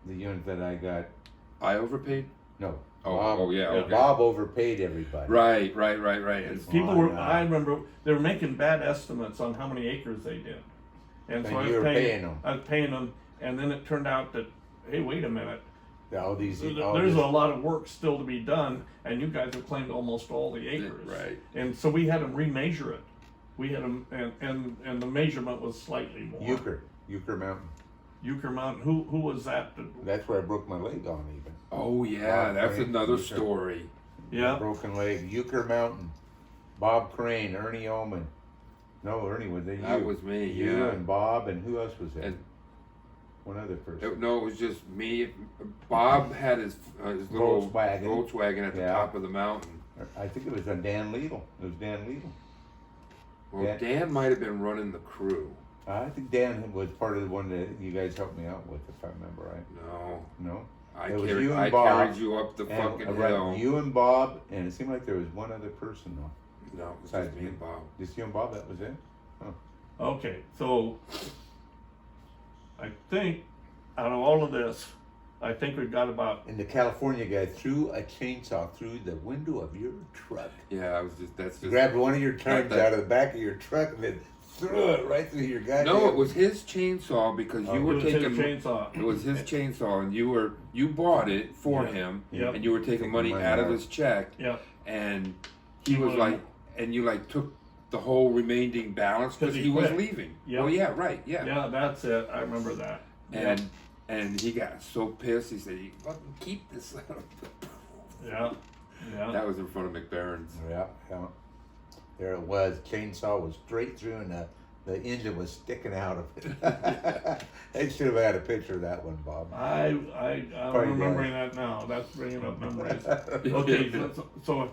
unit that I got. I overpaid. No. Oh, Bob, oh, yeah, okay. Bob overpaid everybody. Right. And People on, were. I remember they were making bad estimates on how many acres they did, and so And I you was were paying. paying them. I was paying them, and then it turned out that, hey, wait a minute. All these. There's all a this- lot of work still to be done, and you guys have claimed almost all the acres. Right. And so we had them remeasure it. We had them, and the measurement was slightly more. Euchre Mountain. Euchre Mountain. Who was that? That's where I broke my leg on even. Oh yeah, Bob that's Crane, another Euchre. story. Yeah. Broken leg. Euchre Mountain. Bob Crane, Ernie Oman. No, Ernie was it you? That was me. You Yeah. and Bob and who else was there? And- One other person. No, it was just me. Bob had his little Volkswagen. Volkswagen at the Yeah. top of the mountain. I think it was a Dan Lidl. It was Dan Lidl. Well, Yeah. Dan might have been running the crew. I think Dan was part of the one that you guys helped me out with, if I remember right. No, No? I It was carried, you and I Bob, carried you up the And, fucking right, hill. you and Bob, and it seemed like there was one other person though. No, it was Besides just me me. and Bob. Just you and Bob, that was it? Okay, so I think out of all of this, I think we've got about. And the California guy threw a chainsaw through the window of your truck. Yeah, I was just that's He just. grabbed one of your turns that- out of the back of your truck and then threw it right through your goddamn. No, it was his chainsaw because you Oh, were It was his taking. chainsaw. It was his chainsaw, and you bought it for Yeah. him, Yep. and you were taking money out of his check, Yeah. and he He was wanted- like, and you like took the whole remaining balance because 'Cause he was quit. leaving. Yep. Oh yeah, right, yeah. Yeah, that's it. I remember that. And he got so pissed. He said, "You fucking keep this." Yeah. Yeah. That was in front of McBaron's. Yeah, yeah. There it was. Chainsaw was straight through, and the engine was sticking out of it. They should have had a picture of that one, Bob. I'm Probably remembering that now. That's bringing up memories. Okay, so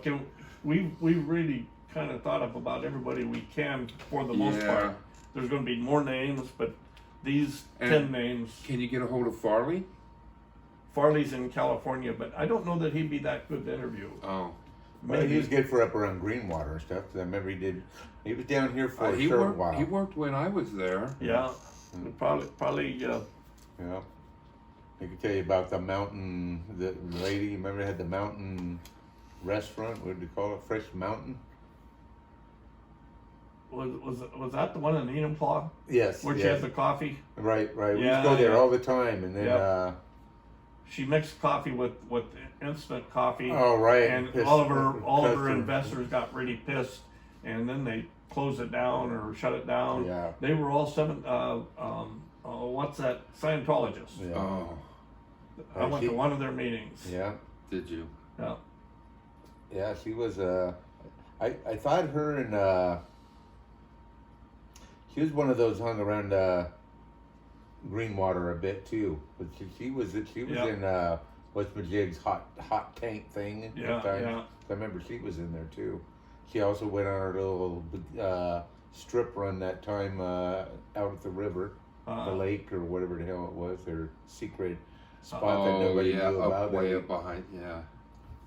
we really kind of thought up about everybody we can for the most Yeah. part. There's going to be more names, but these And 10 names. Can you get a hold of Farley? Farley's in California, but I don't know that he'd be that good to interview. Oh. Well, he was good for up around Greenwater and stuff. 'Cause I remember he was down here for a He short worked. while. He worked when I was there. Yeah, probably. Yeah. I could tell you about the mountain, the lady, remember had the mountain restaurant, what did they call it, Fresh Mountain? Was that the one in Enumclaw Yes. where she yes. had the coffee? Right. We Yeah, used to go there yeah. all the time, and then, Yeah. She mixed coffee with instant coffee. oh, right. And pissed all of her customer. investors got really pissed, and then they closed it down or shut it down. Yeah. They were all what's that, Scientologists. Yeah. Oh, I went to one of their meetings. Yeah. did you? Yeah. Yeah, she was, I thought her and, she was one of those hung around, Greenwater a bit too, but she was Yeah. in West Majig's hot tank thing at Yeah, the time. yeah. I remember she was in there too. She also went on her little strip run that time out at the river, the lake or whatever the hell it was, her secret spot that nobody yeah, knew about. way up behind. Yeah.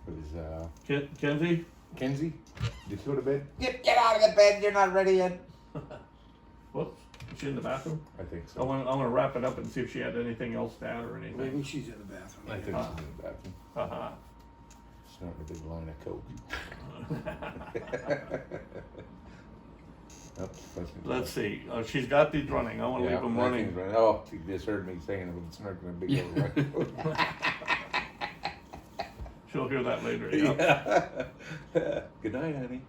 It was Kenzie? Kenzie. Did you go to bed? Get out of the bed! You're not ready yet. Whoops. Is she in the bathroom? I think I so. want to wrap it up and see if she had anything else to add or anything. Maybe she's in the bathroom. I think she's in the bathroom. Uh-huh. Snorting a big line of coke. Let's see. She's got these running. I want to leave them running. Oh, she just heard me saying it with snorting a big old line of coke. She'll hear that later. Yeah. Yeah. Good night, honey.